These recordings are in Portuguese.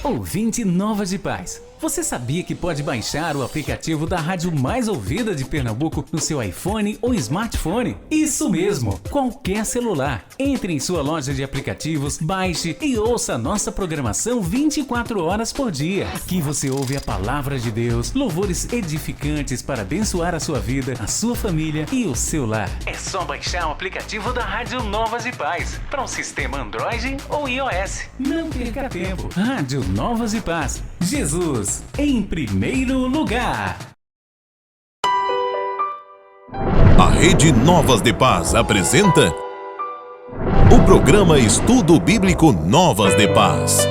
Ouvinte Novas de Paz, você sabia que pode baixar o aplicativo da rádio mais ouvida de Pernambuco no seu iPhone ou smartphone? Isso mesmo, qualquer celular. Entre em sua loja de aplicativos, baixe e ouça a nossa programação 24 horas por dia. Aqui você ouve a palavra de Deus, louvores edificantes para abençoar a sua vida, a sua família e o seu lar. É só baixar o aplicativo da Rádio Novas de Paz para um sistema Android ou iOS. Não perca tempo. Rádio Novas de Paz. Jesus em primeiro lugar. A Rede Novas de Paz apresenta o programa Estudo Bíblico Novas de Paz.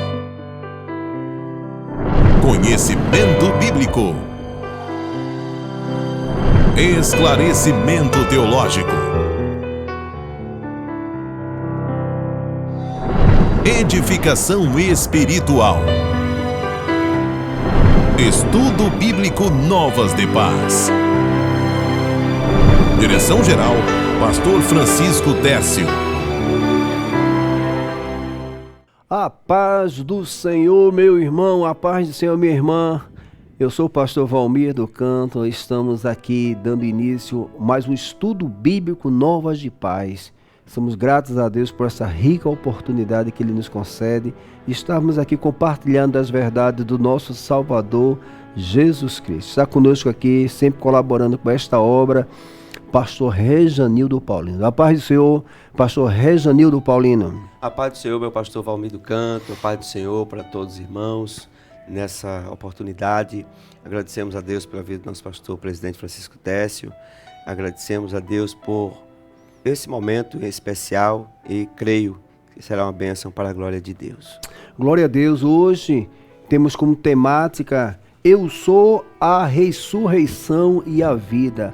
Conhecimento bíblico. Esclarecimento teológico. Edificação espiritual. Estudo Bíblico Novas de Paz. Direção-geral, Pastor Francisco Tércio. A paz do Senhor, meu irmão, a paz do Senhor, minha irmã. Eu sou o pastor Valmir do Canto, estamos aqui dando início a mais um estudo bíblico Novas de Paz. Somos gratos a Deus por essa rica oportunidade que Ele nos concede de estarmos aqui compartilhando as verdades do nosso Salvador, Jesus Cristo. Está conosco aqui, sempre colaborando com esta obra, pastor Rejanildo Paulino. A paz do Senhor, pastor Rejanildo Paulino. A paz do Senhor, meu pastor Valmir do Canto, a paz do Senhor para todos os irmãos. Nessa oportunidade, agradecemos a Deus pela vida do nosso pastor, presidente Francisco Tércio. Agradecemos a Deus por esse momento especial e creio que será uma bênção para a glória de Deus. Glória a Deus. Hoje temos como temática: Eu sou a ressurreição e a vida.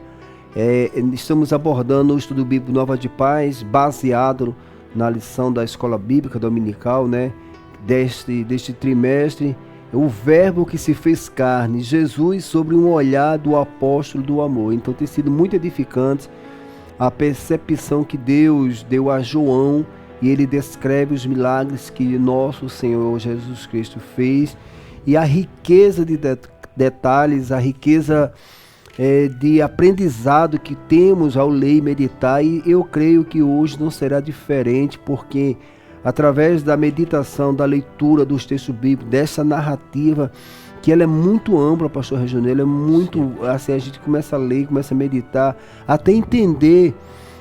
Estamos abordando o estudo bíblico Nova de Paz, baseado na lição da Escola Bíblica Dominical, deste trimestre. O verbo que se fez carne, Jesus, sobre um olhar do apóstolo do amor. Então tem sido muito edificante a percepção que Deus deu a João, e ele descreve os milagres que nosso Senhor Jesus Cristo fez, e a riqueza de detalhes, a riqueza de aprendizado que temos ao ler e meditar. E eu creio que hoje não será diferente, porque através da meditação, da leitura dos textos bíblicos, dessa narrativa, que ela é muito ampla, pastor Reginaldo, ela é muito, assim, a gente começa a ler, começa a meditar, até entender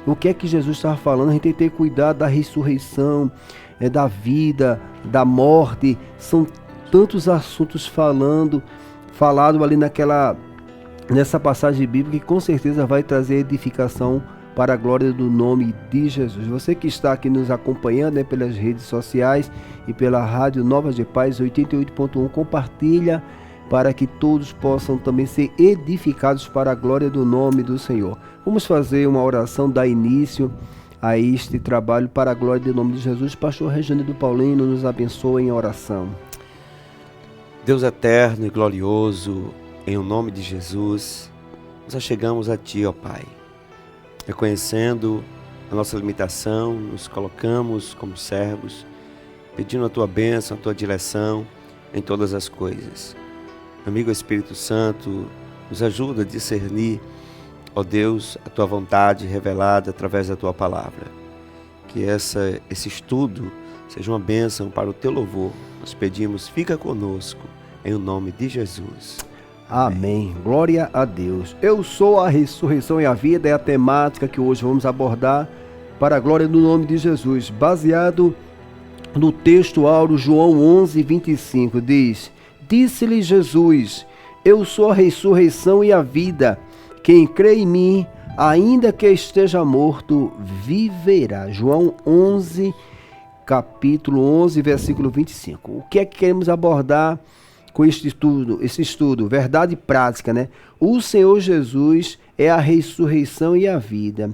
o que é que Jesus estava falando. A gente tem que ter cuidado da ressurreição, da vida, da morte. São tantos assuntos falado ali nessa passagem bíblica, que com certeza vai trazer edificação para a glória do nome de Jesus. Você que está aqui nos acompanhando pelas redes sociais e pela Rádio Novas de Paz 88.1, compartilha para que todos possam também ser edificados para a glória do nome do Senhor. Vamos fazer uma oração, dar início a este trabalho para a glória do nome de Jesus. Pastor Reginaldo Paulino, nos abençoe em oração. Deus eterno e glorioso, em o nome de Jesus, nós chegamos a Ti, ó Pai. Reconhecendo a nossa limitação, nos colocamos como servos, pedindo a Tua bênção, a Tua direção em todas as coisas. Amigo Espírito Santo, nos ajuda a discernir, ó Deus, a Tua vontade revelada através da Tua palavra. Que esse estudo seja uma bênção para o Teu louvor. Nós pedimos, fica conosco, em o nome de Jesus. Amém. Glória a Deus. Eu sou a ressurreição e a vida, é a temática que hoje vamos abordar para a glória do nome de Jesus. Baseado no texto áureo João 11:25, diz: Disse-lhe Jesus, eu sou a ressurreição e a vida. Quem crê em mim, ainda que esteja morto, viverá. João 11, capítulo 11, versículo 25. O que é que queremos abordar com esse estudo? Verdade prática, O Senhor Jesus é a ressurreição e a vida.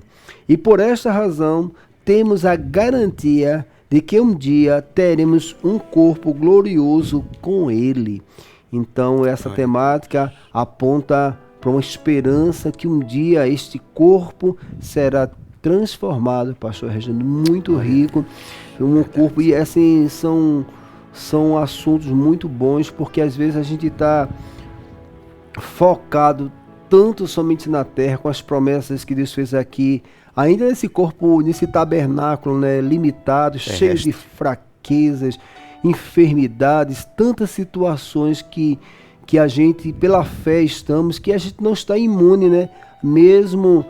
E por esta razão, temos a garantia de que um dia teremos um corpo glorioso com Ele. Então, essa temática aponta para uma esperança que um dia este corpo será transformado, pastor Reginaldo, muito rico. Um corpo, e assim, são são assuntos muito bons, porque às vezes a gente está focado tanto somente na terra, com as promessas que Deus fez aqui, ainda nesse corpo, nesse tabernáculo, né, limitado, cheio de fraquezas, enfermidades, tantas situações que a gente, pela fé estamos, que a gente não está imune, né? Mesmo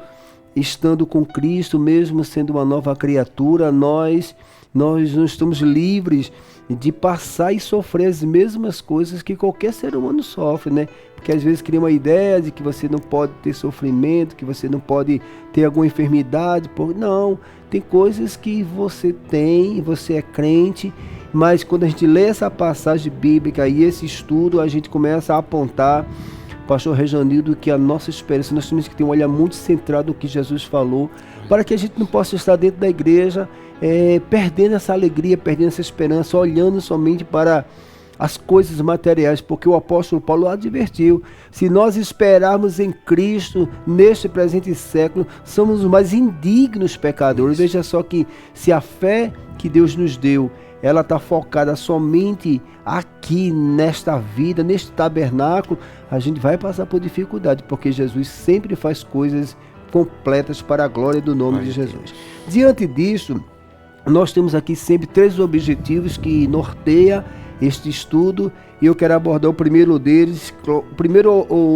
estando com Cristo, mesmo sendo uma nova criatura, nós não estamos livres de passar e sofrer as mesmas coisas que qualquer ser humano sofre, né? Porque às vezes cria uma ideia de que você não pode ter sofrimento, que você não pode ter alguma enfermidade. Não, tem coisas que você tem, você é crente, mas quando a gente lê essa passagem bíblica e esse estudo, a gente começa a apontar, pastor Rejanildo, que a nossa esperança, nós temos que ter um olhar muito centrado no que Jesus falou, para que a gente não possa estar dentro da igreja perdendo essa alegria, perdendo essa esperança, olhando somente para as coisas materiais, porque o apóstolo Paulo advertiu: se nós esperarmos em Cristo neste presente século, somos os mais indignos pecadores. Veja só que se a fé que Deus nos deu, ela está focada somente aqui nesta vida, neste tabernáculo, a gente vai passar por dificuldade, porque Jesus sempre faz coisas completas para a glória do nome de Jesus. Diante disso, nós temos aqui sempre 3 objetivos que norteia este estudo, e eu quero abordar o primeiro deles. O primeiro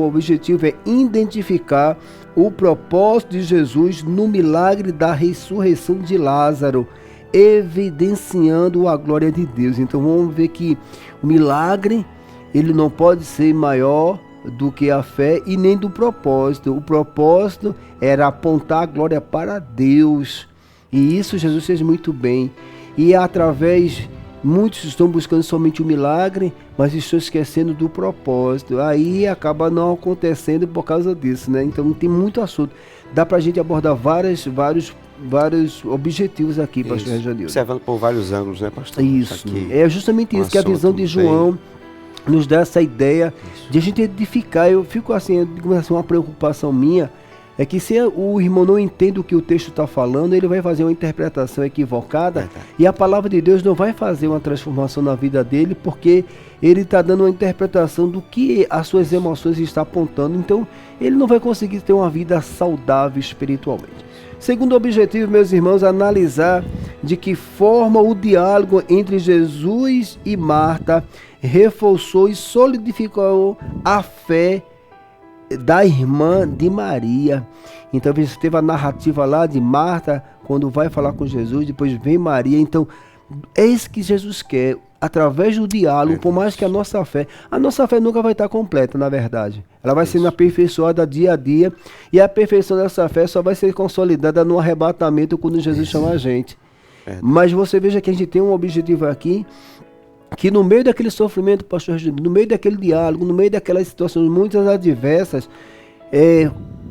objetivo é identificar o propósito de Jesus no milagre da ressurreição de Lázaro, evidenciando a glória de Deus. Então vamos ver que o milagre, ele não pode ser maior do que a fé e nem do propósito. O propósito era apontar a glória para Deus, e isso Jesus fez muito bem. E através, muitos estão buscando somente o milagre, mas estão esquecendo do propósito. Aí acaba não acontecendo por causa disso, né? Então tem muito assunto. Dá pra gente abordar vários objetivos aqui, pastor Rejanildo. Observando por vários ângulos, né, pastor? Isso, é justamente isso, que a visão de João nos dá essa ideia de a gente edificar. Eu fico assim, digamos assim, uma preocupação minha, é que se o irmão não entende o que o texto está falando, ele vai fazer uma interpretação equivocada, e a palavra de Deus não vai fazer uma transformação na vida dele, porque ele está dando uma interpretação do que as suas emoções estão apontando. Então ele não vai conseguir ter uma vida saudável espiritualmente. Segundo objetivo, meus irmãos, analisar de que forma o diálogo entre Jesus e Marta reforçou e solidificou a fé da irmã de Maria. Então você teve a narrativa lá de Marta, quando vai falar com Jesus, depois vem Maria. Então é isso que Jesus quer, através do diálogo, por mais que a nossa fé nunca vai estar completa, na verdade. Ela vai sendo aperfeiçoada dia a dia, e a perfeição dessa fé só vai ser consolidada no arrebatamento, quando Jesus chama a gente. Mas você veja que a gente tem um objetivo aqui, que no meio daquele sofrimento, pastor, no meio daquele diálogo, no meio daquelas situações muitas adversas,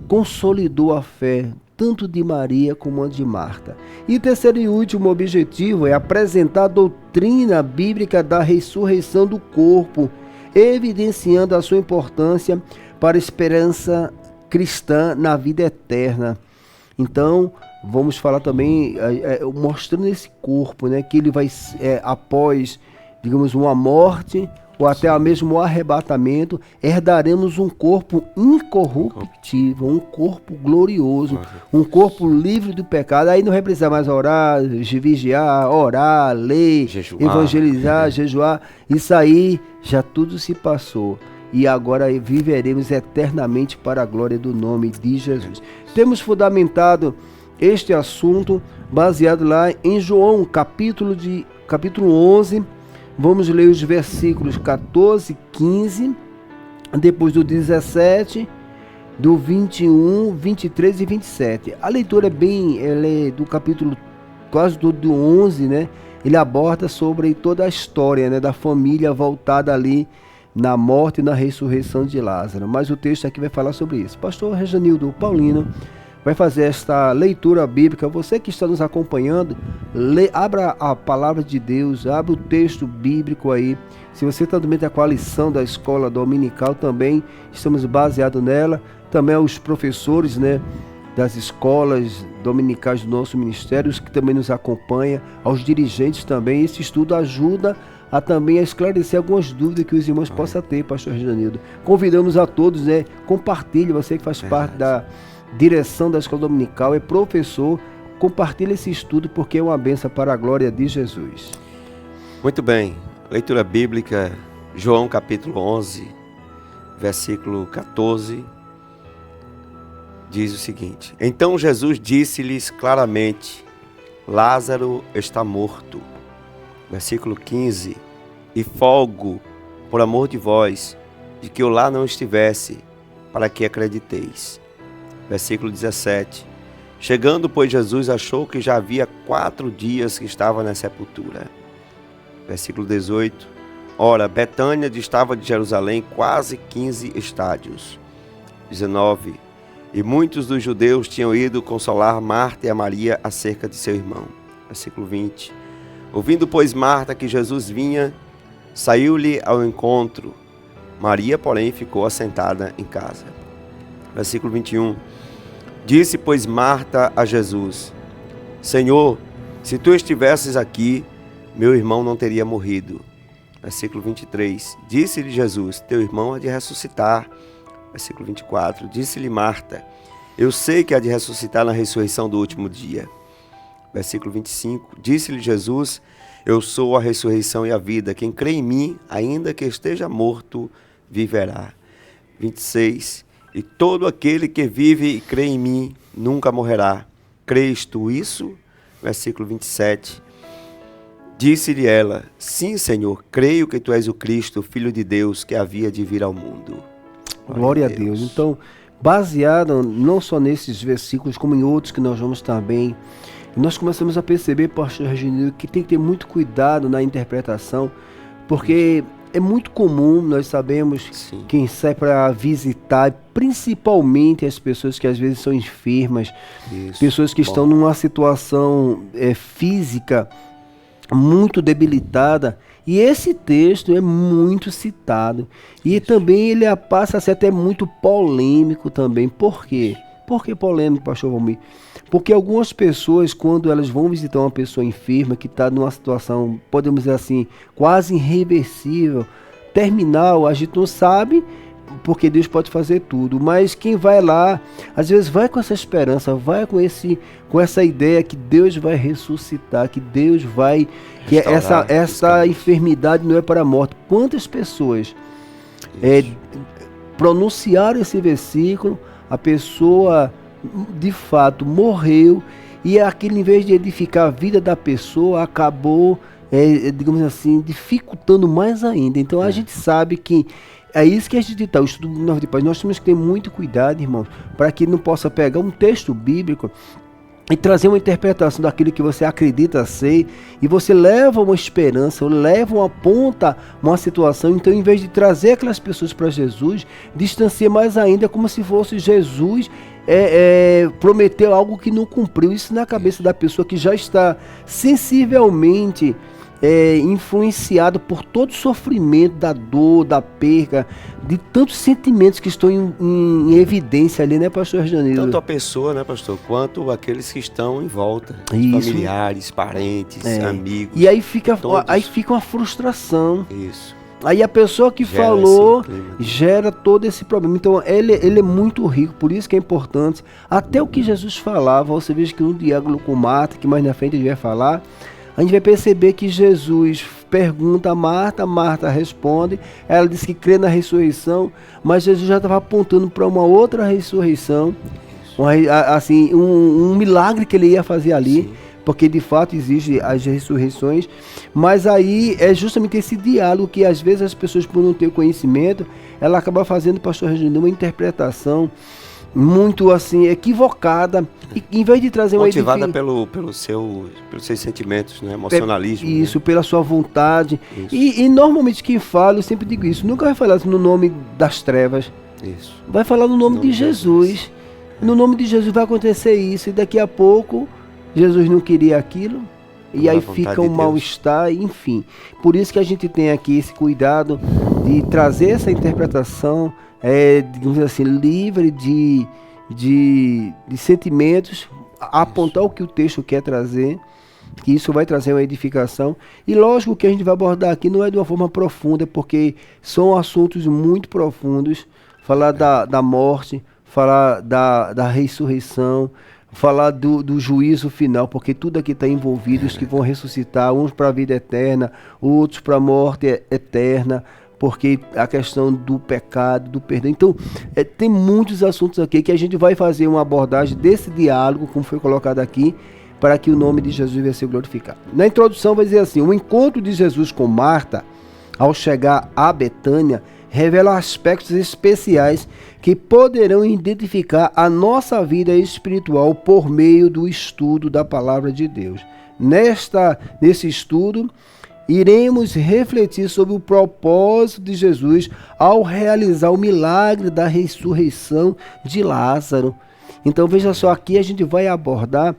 consolidou a fé, tanto de Maria como a de Marta. E o terceiro e último objetivo é apresentar a doutrina bíblica da ressurreição do corpo, evidenciando a sua importância para a esperança cristã na vida eterna. Então, vamos falar também, mostrando esse corpo, né, que ele vai, após, digamos, uma morte, ou até mesmo o arrebatamento, herdaremos um corpo incorruptível, um corpo glorioso, um corpo livre do pecado. Aí não vai precisar mais orar, vigiar, orar, ler, evangelizar, jejuar. Isso aí já tudo se passou. E agora viveremos eternamente para a glória do nome de Jesus. Temos fundamentado este assunto baseado lá em João, capítulo 11. Vamos ler os versículos 14, 15, depois do 17, do 21, 23 e 27. A leitura ela é do capítulo quase todo do 11, né? Ele aborda sobre toda a história, né, da família voltada ali na morte e na ressurreição de Lázaro. Mas o texto aqui vai falar sobre isso. Pastor Rejanildo Paulino vai fazer esta leitura bíblica. Você que está nos acompanhando, abra a palavra de Deus, abra o texto bíblico aí. Se você está no meio da coalição da escola dominical, também estamos baseados nela. Também aos professores, né, das escolas dominicais do nosso ministério, os que também nos acompanham, aos dirigentes também. Esse estudo ajuda a também a esclarecer algumas dúvidas que os irmãos possam ter, pastor Reginildo. Convidamos a todos, compartilhe, você que faz parte da direção da Escola Dominical, é professor, compartilhe esse estudo porque é uma bênção para a glória de Jesus. Muito bem, leitura bíblica, João capítulo 11, versículo 14, diz o seguinte: Então Jesus disse-lhes claramente: Lázaro está morto. Versículo 15: E folgo por amor de vós, de que eu lá não estivesse, para que acrediteis. Versículo 17: Chegando, pois, Jesus achou que já havia 4 dias que estava na sepultura. Versículo 18: Ora, Betânia distava de Jerusalém quase 15 estádios. 19: E muitos dos judeus tinham ido consolar Marta e a Maria acerca de seu irmão. Versículo 20: Ouvindo, pois, Marta que Jesus vinha, saiu-lhe ao encontro. Maria, porém, ficou assentada em casa. Versículo 21: Disse, pois, Marta a Jesus: Senhor, se tu estivesses aqui, meu irmão não teria morrido. Versículo 23: Disse-lhe Jesus: Teu irmão há de ressuscitar. Versículo 24: Disse-lhe Marta: Eu sei que há de ressuscitar na ressurreição do último dia. Versículo 25: Disse-lhe Jesus: Eu sou a ressurreição e a vida. Quem crê em mim, ainda que esteja morto, viverá. 26: E todo aquele que vive e crê em mim, nunca morrerá. Crês tu isso? Versículo 27: Disse-lhe ela: Sim, Senhor, creio que tu és o Cristo, o Filho de Deus, que havia de vir ao mundo. Glória a Deus. Então, baseado não só nesses versículos, como em outros que nós vamos também, nós começamos a perceber, pastor Reginildo, que tem que ter muito cuidado na interpretação, porque é muito comum, nós sabemos, Sim. Quem sai para visitar, principalmente as pessoas que às vezes são enfermas, Isso. pessoas que estão numa situação física muito debilitada, e esse texto é muito citado, e também ele passa a ser até muito polêmico também. Por quê? Por que polêmico, pastor Valmir? Porque algumas pessoas, quando elas vão visitar uma pessoa enferma, que está numa situação, podemos dizer assim, quase irreversível, terminal, a gente não sabe, porque Deus pode fazer tudo, mas quem vai lá, às vezes vai com essa esperança, vai com essa ideia que Deus vai ressuscitar, que Deus vai, que essa enfermidade não é para a morte. Quantas pessoas pronunciaram esse versículo, a pessoa de fato morreu, e aquilo, em vez de edificar a vida da pessoa, acabou, digamos assim, dificultando mais ainda. Então a gente sabe que é isso que a gente está, o estudo do Nova de Paz. Nós temos que ter muito cuidado, irmãos, para que não possa pegar um texto bíblico e trazer uma interpretação daquilo que você acredita ser, e você leva uma esperança, aponta uma situação. Então, em vez de trazer aquelas pessoas para Jesus, distancia mais ainda, como se fosse Jesus prometeu algo que não cumpriu. Isso na cabeça da pessoa que já está sensivelmente influenciado por todo o sofrimento, da dor, da perca, de tantos sentimentos que estão em evidência ali, né, pastor Reginildo? Tanto a pessoa, né, pastor, quanto aqueles que estão em volta, familiares, parentes, amigos. E aí fica uma frustração. Isso. Aí a pessoa que gera todo esse problema. Então ele é muito rico, por isso que é importante. Até o que Jesus falava, você veja que no diálogo com Marta, que mais na frente a gente vai falar, a gente vai perceber que Jesus pergunta a Marta, Marta responde, ela diz que crê na ressurreição, mas Jesus já estava apontando para uma outra ressurreição, um milagre que ele ia fazer ali. Sim. Porque de fato existe as ressurreições, mas aí é justamente esse diálogo que às vezes as pessoas, por não ter conhecimento, ela acaba fazendo, pastor Reginaldo, uma interpretação muito assim equivocada, e em vez de trazer uma motivada pelos seus sentimentos, né? Emocionalismo. Isso, né? Pela sua vontade. E normalmente quem fala, eu sempre digo isso, nunca vai falar no nome das trevas. Isso. Vai falar no nome de Jesus. No nome de Jesus vai acontecer isso, e daqui a pouco Jesus não queria aquilo, e aí fica um mal-estar, enfim. Por isso que a gente tem aqui esse cuidado de trazer essa interpretação, digamos assim, livre de sentimentos, apontar o que o texto quer trazer, que isso vai trazer uma edificação. E lógico que a gente vai abordar aqui não é de uma forma profunda, porque são assuntos muito profundos. Falar da morte, falar da ressurreição, falar do juízo final, porque tudo aqui está envolvido, os que vão ressuscitar, uns para a vida eterna, outros para a morte eterna, porque a questão do pecado, do perdão. Então, tem muitos assuntos aqui que a gente vai fazer uma abordagem desse diálogo, como foi colocado aqui, para que o nome de Jesus venha ser glorificado. Na introdução vai dizer assim: o encontro de Jesus com Marta, ao chegar a Betânia, revela aspectos especiais que poderão identificar a nossa vida espiritual por meio do estudo da palavra de Deus. Nesse estudo, iremos refletir sobre o propósito de Jesus ao realizar o milagre da ressurreição de Lázaro. Então veja só, aqui a gente vai abordar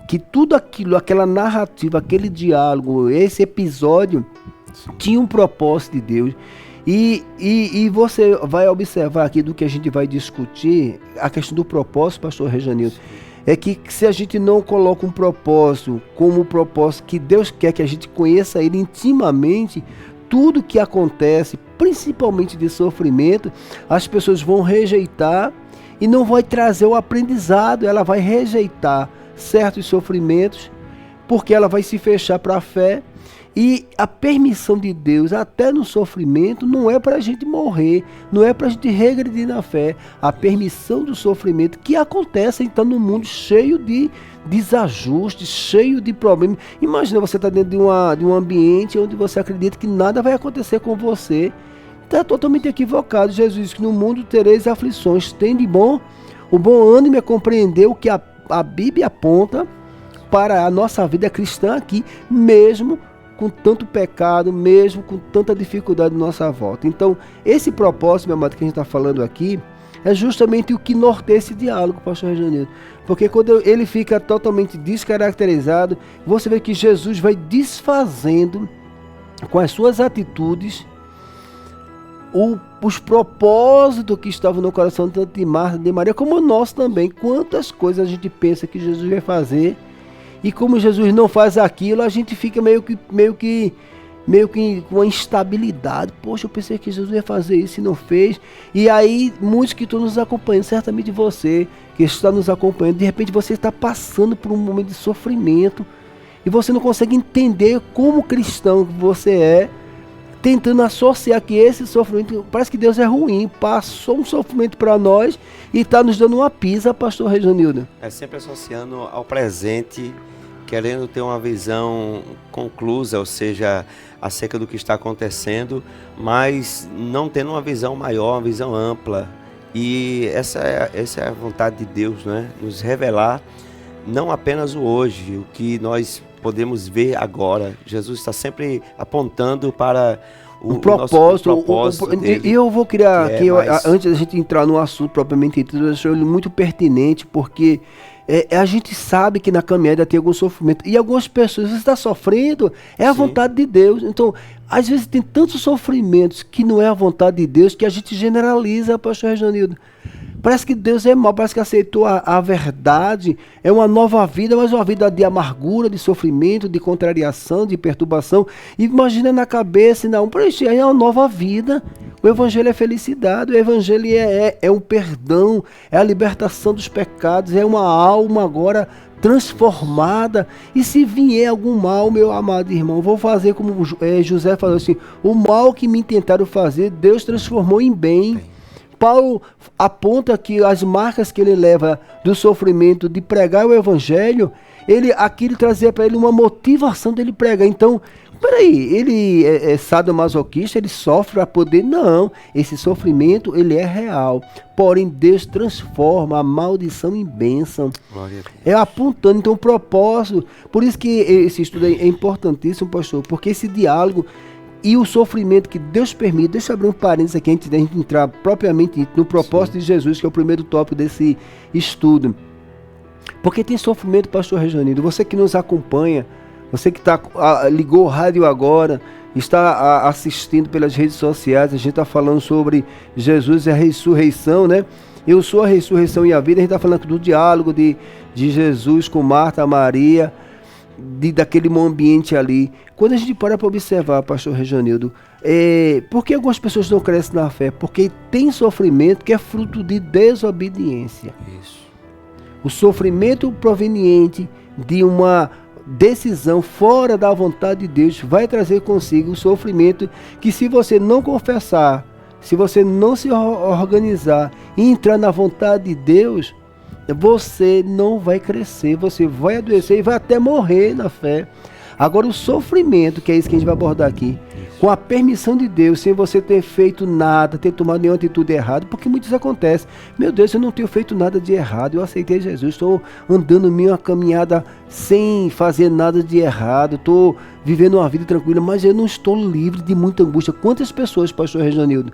que tudo aquilo, aquela narrativa, aquele diálogo, esse episódio tinha um propósito de Deus. E você vai observar aqui do que a gente vai discutir, a questão do propósito, pastor Rejanildo, é que se a gente não coloca um propósito como o propósito que Deus quer que a gente conheça Ele intimamente, tudo que acontece, principalmente de sofrimento, as pessoas vão rejeitar e não vai trazer o aprendizado. Ela vai rejeitar certos sofrimentos porque ela vai se fechar para a fé. E a permissão de Deus, até no sofrimento, não é para a gente morrer, não é para a gente regredir na fé. A permissão do sofrimento que acontece então no mundo cheio de desajustes, cheio de problemas. Imagina você estar dentro de um ambiente onde você acredita que nada vai acontecer com você. Está totalmente equivocado. Jesus disse que no mundo tereis aflições. Tem de bom, o bom ânimo é compreender o que a Bíblia aponta para a nossa vida cristã aqui, mesmo com tanto pecado, mesmo com tanta dificuldade na nossa volta. Então, esse propósito, meu amado, que a gente está falando aqui, é justamente o que norteia esse diálogo, pastor Rejanildo. Porque quando ele fica totalmente descaracterizado, você vê que Jesus vai desfazendo com as suas atitudes os propósitos que estavam no coração tanto de Marta, de Maria, como o nosso também. Quantas coisas a gente pensa que Jesus vai fazer, e como Jesus não faz aquilo, a gente fica meio que com uma instabilidade. Poxa, eu pensei que Jesus ia fazer isso e não fez. E aí, muitos que estão nos acompanhando, certamente você que está nos acompanhando, de repente você está passando por um momento de sofrimento e você não consegue entender como cristão que você é, tentando associar que esse sofrimento, parece que Deus é ruim, passou um sofrimento para nós e está nos dando uma pisa, pastor Rejanildo. É sempre associando ao presente, querendo ter uma visão conclusa, ou seja, acerca do que está acontecendo, mas não tendo uma visão maior, uma visão ampla. E essa é a vontade de Deus, né? Nos revelar não apenas o hoje, o que nós podemos ver agora. Jesus está sempre apontando para o propósito dele. E eu vou criar aqui, antes da gente entrar no assunto propriamente dito, eu acho ele muito pertinente, porque a gente sabe que na caminhada tem algum sofrimento. E algumas pessoas, você está sofrendo, é a vontade de Deus. Então, às vezes tem tantos sofrimentos que não é a vontade de Deus, que a gente generaliza, pastor Rejanildo. Parece que Deus é mau, parece que aceitou a verdade, é uma nova vida, mas uma vida de amargura, de sofrimento, de contrariação, de perturbação. E imagina na cabeça, não, isso é uma nova vida. O Evangelho é felicidade, o Evangelho é um perdão, é a libertação dos pecados, é uma alma agora transformada. E se vier algum mal, meu amado irmão, vou fazer como José falou assim: o mal que me tentaram fazer, Deus transformou em bem. Paulo aponta que as marcas que ele leva do sofrimento de pregar o Evangelho, aquilo trazia para ele uma motivação dele pregar. Então, peraí, ele é sadomasoquista, ele sofre para poder... Não, esse sofrimento, ele é real. Porém, Deus transforma a maldição em bênção. É apontando, então, o propósito. Por isso que esse estudo é importantíssimo, pastor, porque esse diálogo e o sofrimento que Deus permite, deixa eu abrir um parênteses aqui antes da gente entrar propriamente no propósito de Jesus, que é o primeiro tópico desse estudo. Porque tem sofrimento, pastor Rejanildo, você que nos acompanha, você que ligou o rádio agora, está assistindo pelas redes sociais, a gente está falando sobre Jesus e a ressurreição, né? Eu sou a ressurreição e a vida, a gente está falando do diálogo de Jesus com Marta, Maria. daquele ambiente ali. Quando a gente para observar, pastor Rejanildo, por que algumas pessoas não crescem na fé? Porque tem sofrimento que é fruto de desobediência. Isso. O sofrimento proveniente de uma decisão fora da vontade de Deus vai trazer consigo um sofrimento que, se você não confessar, se você não se organizar e entrar na vontade de Deus, você não vai crescer, você vai adoecer e vai até morrer na fé. Agora, o sofrimento, que é isso que a gente vai abordar aqui, com a permissão de Deus, sem você ter feito nada, ter tomado nenhuma atitude errada, porque muitos acontece. Meu Deus, eu não tenho feito nada de errado, eu aceitei Jesus, estou andando minha caminhada sem fazer nada de errado, estou vivendo uma vida tranquila, mas eu não estou livre de muita angústia. Quantas pessoas, pastor Rejanildo,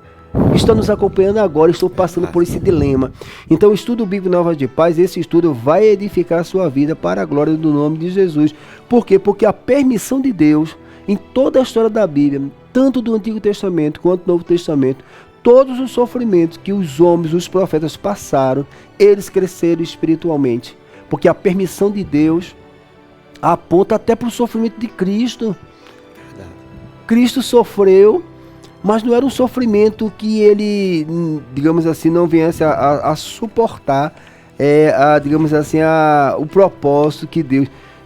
estão nos acompanhando agora, estou passando por esse dilema? Então, o estudo bíblico Novas de Paz, esse estudo vai edificar a sua vida para a glória do nome de Jesus. Por quê? Porque a permissão de Deus, em toda a história da Bíblia, tanto do Antigo Testamento quanto do Novo Testamento, todos os sofrimentos que os homens, os profetas passaram, eles cresceram espiritualmente. Porque a permissão de Deus aponta até para o sofrimento de Cristo. Verdade. Cristo sofreu, mas não era um sofrimento que ele, digamos assim, não viesse a suportar, digamos assim, o propósito que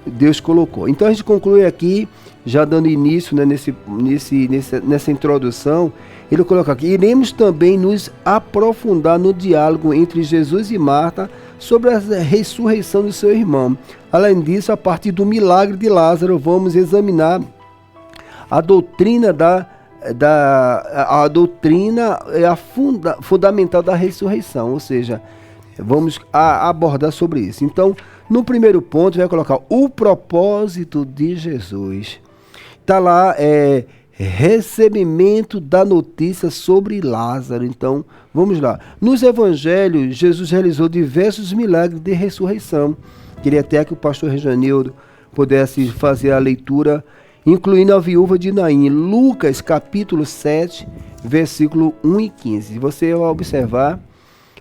Deus colocou. Então a gente conclui aqui, já dando início, né, nessa introdução, ele coloca aqui: iremos também nos aprofundar no diálogo entre Jesus e Marta sobre a ressurreição do seu irmão. Além disso, a partir do milagre de Lázaro, vamos examinar a doutrina fundamental da ressurreição, ou seja, vamos abordar sobre isso. Então, no primeiro ponto, vai colocar o propósito de Jesus. Está lá, recebimento da notícia sobre Lázaro. Então, vamos lá. Nos evangelhos, Jesus realizou diversos milagres de ressurreição. Queria até que o pastor Rejanildo pudesse fazer a leitura, incluindo a viúva de Naim, Lucas capítulo 7, versículo 1 e 15. Você vai observar,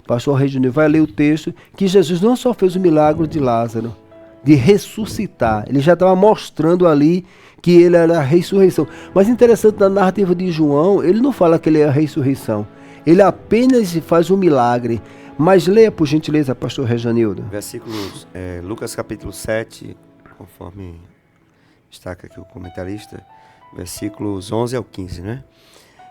pastor Reginaldo vai ler o texto, que Jesus não só fez o milagre de Lázaro, de ressuscitar, ele já estava mostrando ali que ele era a ressurreição. Mas interessante, na narrativa de João, ele não fala que ele é a ressurreição, ele apenas faz um milagre. Mas leia, por gentileza, pastor Rejanildo. Versículos, Lucas capítulo 7, conforme destaca aqui o comentarista, versículos 11 ao 15, né?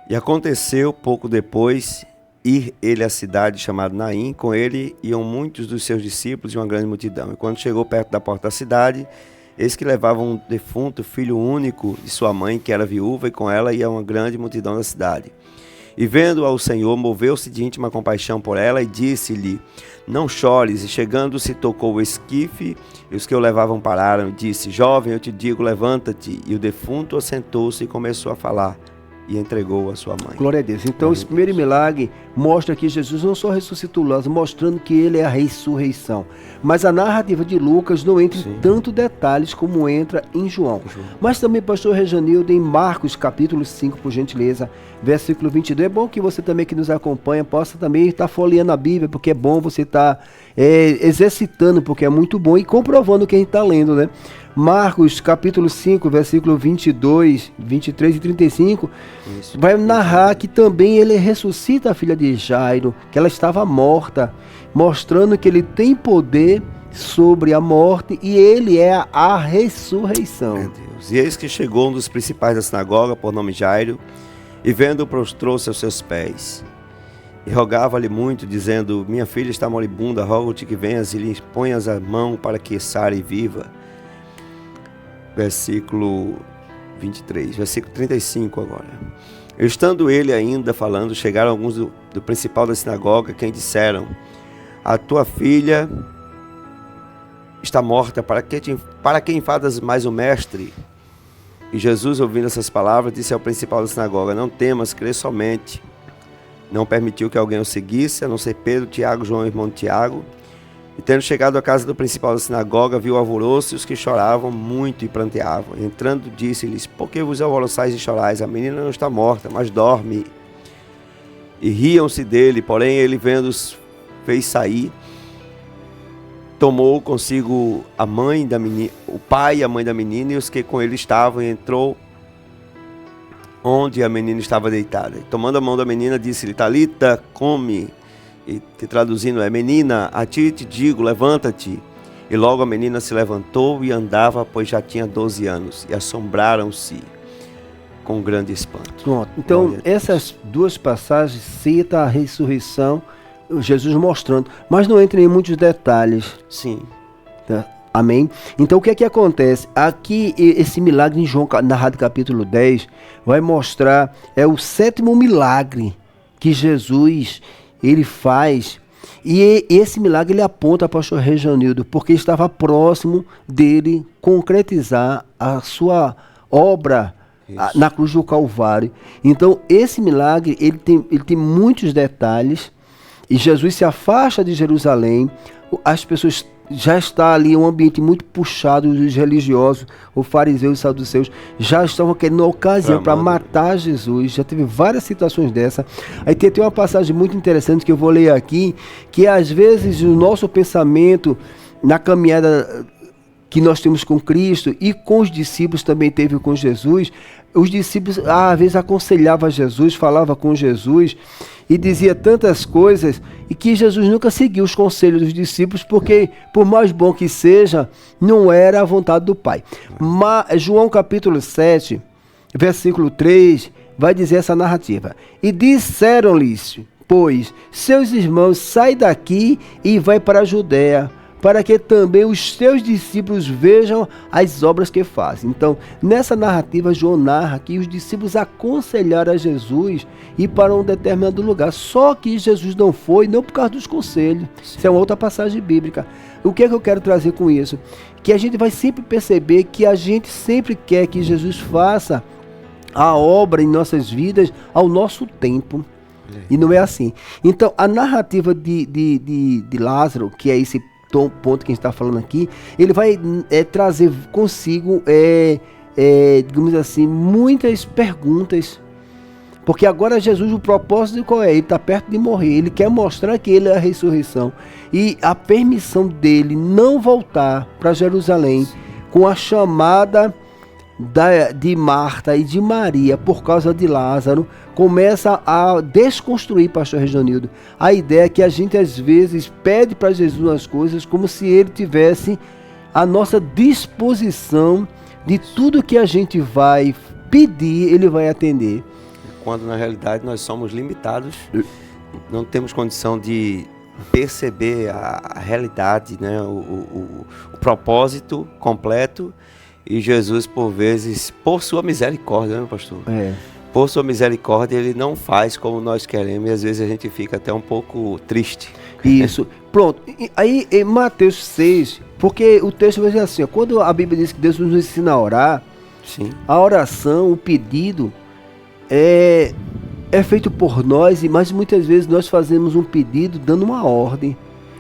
E aconteceu pouco depois ir ele à cidade chamada Naim, com ele iam muitos dos seus discípulos e uma grande multidão. E quando chegou perto da porta da cidade, eis que levavam um defunto, filho único de sua mãe, que era viúva, e com ela ia uma grande multidão da cidade. E vendo ao Senhor, moveu-se de íntima compaixão por ela e disse-lhe: não chores. E chegando-se, tocou o esquife, e os que o levavam pararam, e disse: jovem, eu te digo, levanta-te. E o defunto assentou-se e começou a falar, e entregou a sua mãe. Glória a Deus. Então, esse primeiro milagre mostra que Jesus não só ressuscitou Lázaro, mostrando que ele é a ressurreição. Mas a narrativa de Lucas não entra em tanto detalhes como entra em João. Mas também, pastor Rejanildo, em Marcos capítulo 5, por gentileza, versículo 22. É bom que você também que nos acompanha possa também estar folheando a Bíblia, porque é bom você estar exercitando, porque é muito bom, e comprovando o que a gente está lendo, né? Marcos capítulo 5, versículo 22, 23 e 35, vai narrar que também ele ressuscita a filha de Jairo, que ela estava morta, mostrando que ele tem poder sobre a morte e ele é a ressurreição. Meu Deus. E eis que chegou um dos principais da sinagoga, por nome Jairo, e vendo-o prostrou-se aos seus pés. E rogava-lhe muito, dizendo: minha filha está moribunda, rogo-te que venhas e lhe ponhas a mão para que sare e viva. Versículo 23, versículo 35 agora. Estando ele ainda falando, chegaram alguns do principal da sinagoga, quem disseram: a tua filha está morta, para que enfadas mais o mestre? E Jesus, ouvindo essas palavras, disse ao principal da sinagoga: não temas, crê somente. Não permitiu que alguém o seguisse, a não ser Pedro, Tiago, João, irmão de Tiago. E tendo chegado à casa do principal da sinagoga, viu o alvoroço e os que choravam muito e pranteavam. Entrando, disse-lhes: por que vos alvoroçais e chorais? A menina não está morta, mas dorme. E riam-se dele, porém ele, vendo-os, fez sair tomou consigo a mãe da menina, o pai e a mãe da menina e os que com ele estavam, e entrou onde a menina estava deitada. E, tomando a mão da menina, disse-lhe: Talita, come. E traduzindo é: menina, a ti te digo, levanta-te. E logo a menina se levantou e andava, pois já tinha 12 anos. E assombraram-se com grande espanto. Pronto. Então, essas duas passagens citam a ressurreição, Jesus mostrando, mas não entra em muitos detalhes. Sim. Tá? Amém? Então, o que é que acontece? Aqui, esse milagre em João, narrado capítulo 10, vai mostrar, é o 7º milagre que Jesus, ele faz. E esse milagre, ele aponta para o pastor Reginildo, porque estava próximo dele concretizar a sua obra na cruz do Calvário. Então, esse milagre, ele tem muitos detalhes. E Jesus se afasta de Jerusalém, as pessoas já estão ali, um ambiente muito puxado, os religiosos, os fariseus e os saduceus, já estavam querendo uma ocasião para matar Jesus, já teve várias situações dessa. Aí tem uma passagem muito interessante que eu vou ler aqui, que às vezes o nosso pensamento, na caminhada que nós temos com Cristo e com os discípulos também teve com Jesus, os discípulos às vezes aconselhavam Jesus, falavam com Jesus e dizia tantas coisas e que Jesus nunca seguiu os conselhos dos discípulos, porque por mais bom que seja, não era a vontade do Pai. Mas João capítulo 7, versículo 3, vai dizer essa narrativa: e disseram-lhes, pois, seus irmãos, sai daqui e vai para a Judéia, para que também os teus discípulos vejam as obras que fazem. Então, nessa narrativa, João narra que os discípulos aconselharam a Jesus ir para um determinado lugar. Só que Jesus não foi, não por causa dos conselhos. Isso é uma outra passagem bíblica. O que é que eu quero trazer com isso? Que a gente vai sempre perceber que a gente sempre quer que Jesus faça a obra em nossas vidas ao nosso tempo. E não é assim. Então, a narrativa de Lázaro, que é esse ponto que a gente está falando aqui, ele vai trazer consigo, digamos assim, muitas perguntas, porque agora Jesus, o propósito qual é? Ele está perto de morrer, ele quer mostrar que ele é a ressurreição, e a permissão dele não voltar para Jerusalém, com a chamada de Marta e de Maria por causa de Lázaro, começa a desconstruir, pastor Reginildo, a ideia que a gente às vezes pede para Jesus as coisas como se ele tivesse a nossa disposição de tudo que a gente vai pedir, ele vai atender. Quando na realidade nós somos limitados, não temos condição de perceber a realidade, né? o propósito completo, e Jesus, por vezes, por sua misericórdia, né, pastor? Por sua misericórdia, ele não faz como nós queremos, e às vezes a gente fica até um pouco triste. Isso. Pronto. E aí, em Mateus 6, porque o texto vai dizer assim, ó, quando a Bíblia diz que Deus nos ensina a orar, sim, a oração, o pedido, é feito por nós, mas muitas vezes nós fazemos um pedido dando uma ordem.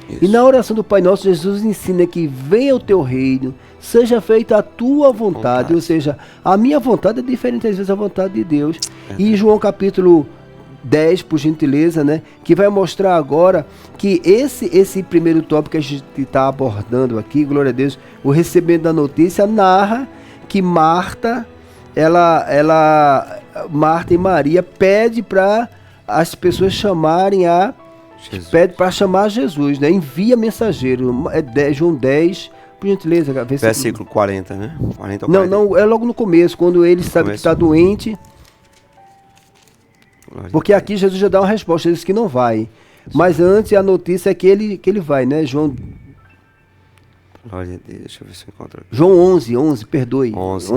Isso. E na oração do Pai Nosso, Jesus ensina que venha o teu reino, seja feita a tua vontade. Ou seja, a minha vontade é diferente às vezes da vontade de Deus. E João capítulo 10, por gentileza, né, que vai mostrar agora que esse primeiro tópico que a gente está abordando aqui, glória a Deus, o recebimento da notícia, narra que Marta e Maria pede para as pessoas chamarem pede para chamar Jesus, né? Envia mensageiro. João 10, por gentileza. Versículo 40, né? 40 ou 40. Não, é logo no começo, quando ele sabe que está doente. Porque aqui Jesus já dá uma resposta, ele diz que não vai. Mas antes a notícia é que ele vai, né? João... Glória a Deus, deixa eu ver se eu encontro aqui. João 11, perdoe. 11,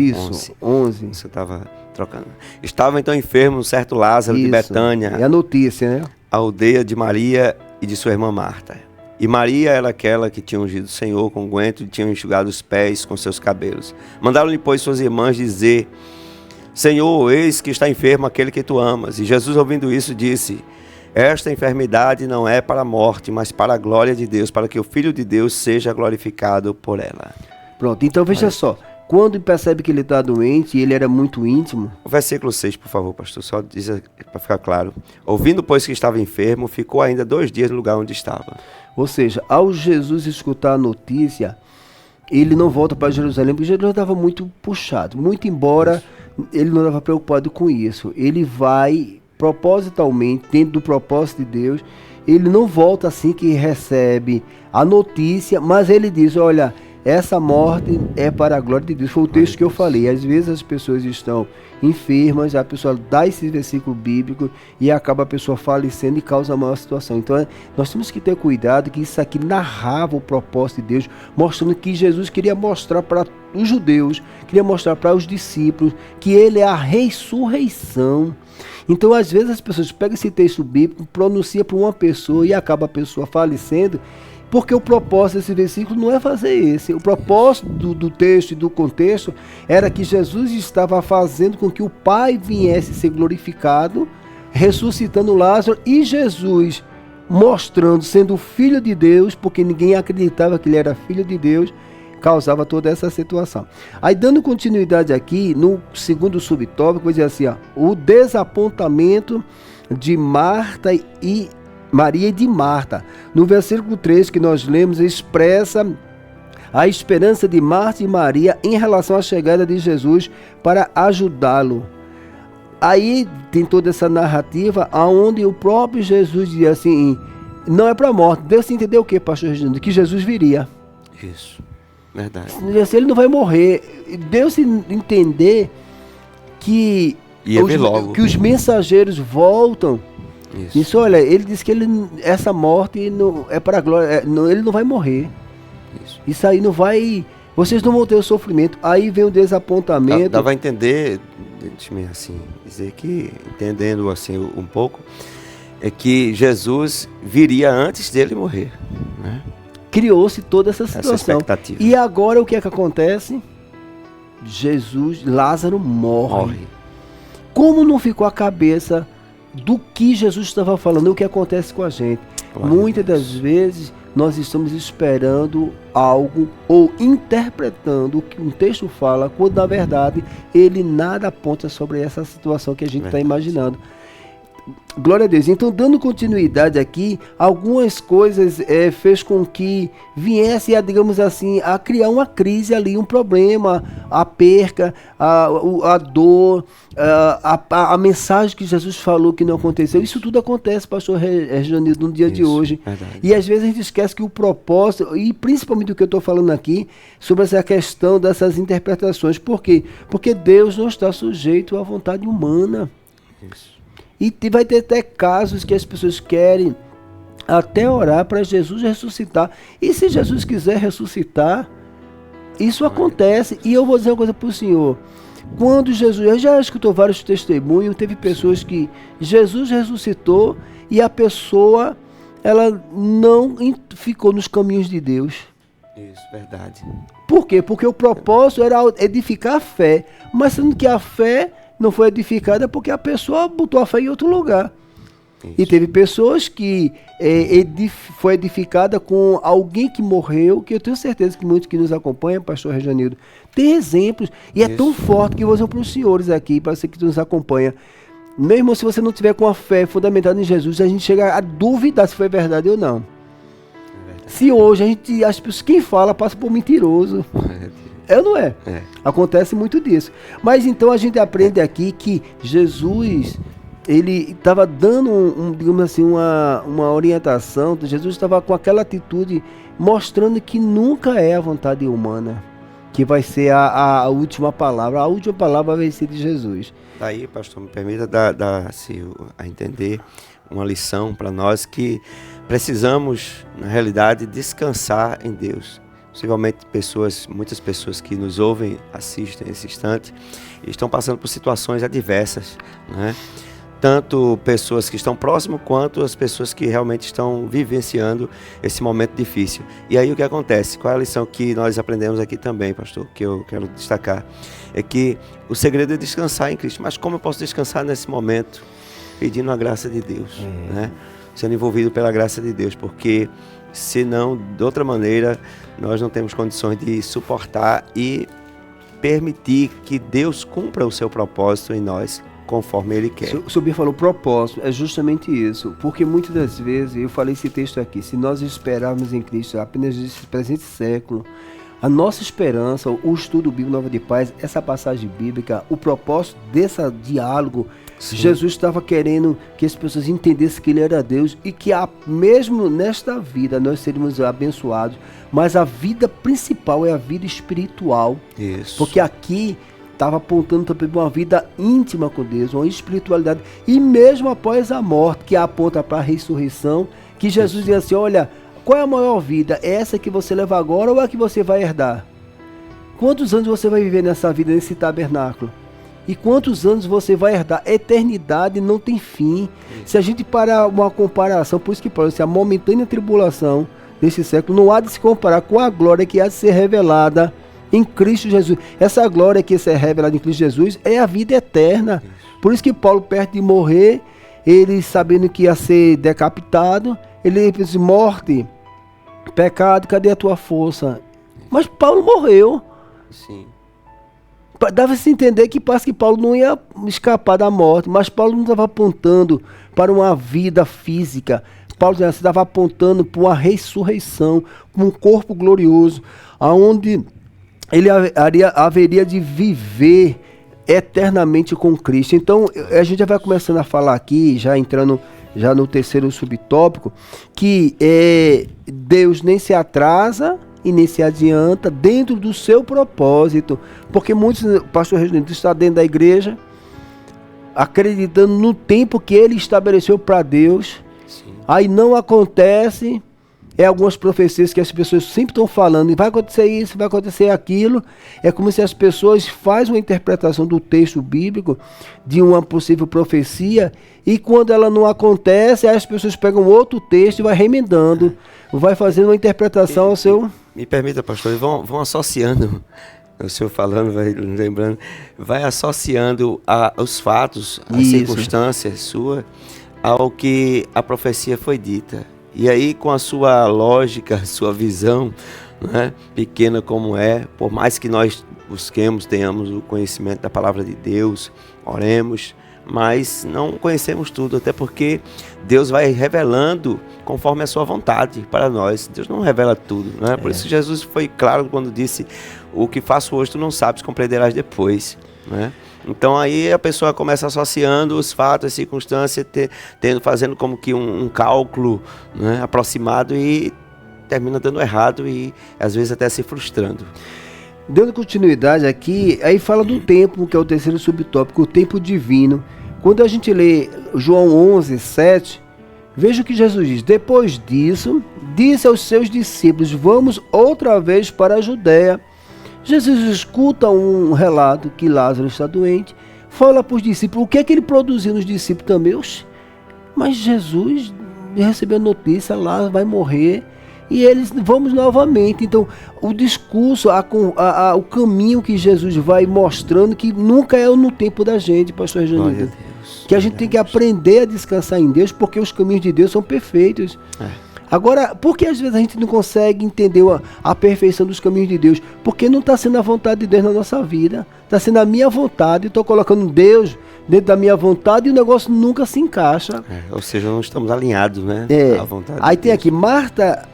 isso. 11. Você estava trocando. Estava então enfermo um certo Lázaro de Betânia. É a notícia, né? A aldeia de Maria e de sua irmã Marta. E Maria era aquela que tinha ungido o Senhor com unguento e tinha enxugado os pés com seus cabelos. Mandaram-lhe, pois, suas irmãs dizer: Senhor, eis que está enfermo aquele que tu amas. E Jesus, ouvindo isso, disse: esta enfermidade não é para a morte, mas para a glória de Deus, para que o Filho de Deus seja glorificado por ela. Pronto, então veja só. quando percebe que ele está doente, ele era muito íntimo. O versículo 6, por favor, pastor, só diz para ficar claro. Ouvindo, pois, que estava enfermo, ficou ainda 2 dias no lugar onde estava. Ou seja, ao Jesus escutar a notícia, ele não volta para Jerusalém, porque Jerusalém estava muito puxado, muito embora ele não estava preocupado com isso. Ele vai propositalmente, dentro do propósito de Deus, ele não volta assim que recebe a notícia, mas ele diz, olha, essa morte é para a glória de Deus. Foi o texto que eu falei. Às vezes as pessoas estão enfermas, a pessoa dá esse versículo bíblico e acaba a pessoa falecendo e causa a maior situação. Então nós temos que ter cuidado que isso aqui narrava o propósito de Deus, mostrando que Jesus queria mostrar para os judeus, queria mostrar para os discípulos que ele é a ressurreição. Então às vezes as pessoas pegam esse texto bíblico, pronunciam para uma pessoa e acaba a pessoa falecendo, porque o propósito desse versículo não é fazer esse. O propósito do texto e do contexto era que Jesus estava fazendo com que o Pai viesse ser glorificado, ressuscitando Lázaro, e Jesus mostrando, sendo o Filho de Deus, porque ninguém acreditava que ele era Filho de Deus, causava toda essa situação. Aí, dando continuidade aqui, no segundo subtópico, vai dizer assim, ó, o desapontamento de Maria e de Marta. No versículo 3 que nós lemos, expressa a esperança de Marta e Maria em relação à chegada de Jesus para ajudá-lo. Aí tem toda essa narrativa onde o próprio Jesus diz assim, não é para a morte. Deus entendeu o que, pastor Reginaldo? Que Jesus viria. Isso, verdade. Ele não vai morrer. Deus entender que, que os mensageiros voltam. Isso, olha, ele disse que essa morte não é para a glória, ele não vai morrer. Isso aí não vai, vocês não vão ter o sofrimento. Aí vem o desapontamento. Dava a entender, deixa-me assim dizer que, entendendo assim um pouco, é que Jesus viria antes dele morrer, né? Criou-se toda essa situação. Essa expectativa. E agora o que é que acontece? Lázaro morre. Como não ficou a cabeça do que Jesus estava falando, o que acontece com a gente? Muitas das vezes nós estamos esperando algo ou interpretando o que um texto fala, quando na verdade ele nada aponta sobre essa situação que a gente está imaginando. Glória a Deus. Então, dando continuidade aqui, algumas coisas fez com que viesse, digamos assim, a criar uma crise ali, um problema, a perca, a dor, a mensagem que Jesus falou que não aconteceu. Isso tudo acontece, pastor Reginaldo, no dia de hoje. Verdade. E às vezes a gente esquece que o propósito, e principalmente o que eu estou falando aqui, sobre essa questão dessas interpretações. Por quê? Porque Deus não está sujeito à vontade humana. Isso. E vai ter até casos que as pessoas querem até orar para Jesus ressuscitar. E se Jesus quiser ressuscitar, isso acontece. E eu vou dizer uma coisa para o senhor. Quando Jesus, eu já escutou vários testemunhos, teve pessoas que Jesus ressuscitou e a pessoa, ela não ficou nos caminhos de Deus. Isso, verdade. Por quê? Porque o propósito era edificar a fé. Mas sendo que a fé não foi edificada porque a pessoa botou a fé em outro lugar. Isso. E teve pessoas que foi edificada com alguém que morreu, que eu tenho certeza que muitos que nos acompanham, pastor Reginaldo, tem exemplos, e é tão forte que eu vou dizer para os senhores aqui, para você que nos acompanha. Meu irmão, se você não tiver com a fé fundamentada em Jesus, a gente chega a duvidar se foi verdade ou não. Se hoje as pessoas, quem fala passa por mentiroso. É ou não é? Acontece muito disso. Mas então a gente aprende aqui que Jesus, ele estava dando digamos assim, uma orientação. Jesus estava com aquela atitude mostrando que nunca é a vontade humana que vai ser a última palavra. A última palavra vai ser de Jesus. Daí, pastor, me permita dar a entender uma lição para nós que precisamos, na realidade, descansar em Deus. Possivelmente muitas pessoas que nos ouvem, assistem nesse instante, estão passando por situações adversas, né? Tanto pessoas que estão próximas, quanto as pessoas que realmente estão vivenciando esse momento difícil. E aí o que acontece? Qual é a lição que nós aprendemos aqui também, pastor, que eu quero destacar? É que o segredo é descansar em Cristo. Mas como eu posso descansar nesse momento? Pedindo a graça de Deus, né? Sendo envolvido pela graça de Deus, porque senão, de outra maneira, nós não temos condições de suportar e permitir que Deus cumpra o seu propósito em nós, conforme Ele quer. O senhor falou propósito, é justamente isso, porque muitas das vezes, eu falei esse texto aqui, se nós esperarmos em Cristo apenas nesse presente século, a nossa esperança, o estudo bíblico Nova de Paz, essa passagem bíblica, o propósito desse diálogo, sim, Jesus estava querendo que as pessoas entendessem que Ele era Deus e que mesmo nesta vida nós seríamos abençoados, mas a vida principal é a vida espiritual. Isso. Porque aqui estava apontando também uma vida íntima com Deus, uma espiritualidade, e mesmo após a morte, que aponta para a ressurreição, que Jesus diz assim, olha, qual é a maior vida? É essa que você leva agora ou é a que você vai herdar? Quantos anos você vai viver nessa vida, nesse tabernáculo? E quantos anos você vai herdar? Eternidade não tem fim. Se a gente parar uma comparação, por isso que Paulo disse, a momentânea tribulação desse século não há de se comparar com a glória que há de ser revelada em Cristo Jesus. Essa glória que é revelada em Cristo Jesus é a vida eterna. Por isso que Paulo, perto de morrer, ele sabendo que ia ser decapitado, ele disse, morte, pecado, cadê a tua força? Mas Paulo morreu. Sim. Dava-se entender que parece que Paulo não ia escapar da morte, mas Paulo não estava apontando para uma vida física. Paulo estava apontando para uma ressurreição, para um corpo glorioso, onde ele haveria de viver eternamente com Cristo. Então, a gente já vai começando a falar aqui, já entrando já no terceiro subtópico, que Deus nem se atrasa e nem se adianta dentro do seu propósito, porque muitos, o pastor Reginaldo está dentro da igreja, acreditando no tempo que ele estabeleceu para Deus. Sim. Aí não acontece, algumas profecias que as pessoas sempre estão falando, vai acontecer isso, vai acontecer aquilo, é como se as pessoas fazem uma interpretação do texto bíblico de uma possível profecia, e quando ela não acontece, aí as pessoas pegam outro texto e vai remendando, vai fazendo uma interpretação ao seu... Me permita, pastor, vão associando, o senhor falando, vai lembrando, vai associando os fatos, as circunstâncias suas, ao que a profecia foi dita. E aí, com a sua lógica, sua visão, né, pequena como é, por mais que nós busquemos, tenhamos o conhecimento da palavra de Deus, oremos, mas não conhecemos tudo, até porque Deus vai revelando conforme a sua vontade para nós. Deus não revela tudo, né? Por isso Jesus foi claro quando disse, o que faço hoje tu não sabes, compreenderás depois, né? Então aí a pessoa começa associando os fatos, as circunstâncias, fazendo como que um cálculo, né, aproximado, e termina dando errado e às vezes até se frustrando. Dando continuidade aqui, aí fala do tempo, que é o terceiro subtópico, o tempo divino. Quando a gente lê João 11, 7, veja o que Jesus diz. Depois disso, disse aos seus discípulos, vamos outra vez para a Judéia. Jesus escuta um relato que Lázaro está doente, fala para os discípulos, o que é que ele produziu nos discípulos também? Mas Jesus recebeu notícia, Lázaro vai morrer, e eles, vamos novamente. Então, o discurso, o caminho que Jesus vai mostrando, que nunca é no tempo da gente, pastor Reginaldo. Que a gente tem que aprender a descansar em Deus, porque os caminhos de Deus são perfeitos. Agora, por que às vezes a gente não consegue entender a perfeição dos caminhos de Deus? Porque não está sendo a vontade de Deus na nossa vida. Está sendo a minha vontade. Estou colocando Deus dentro da minha vontade e o negócio nunca se encaixa. Ou seja, não estamos alinhados, né? À vontade aí de tem Deus. Aqui,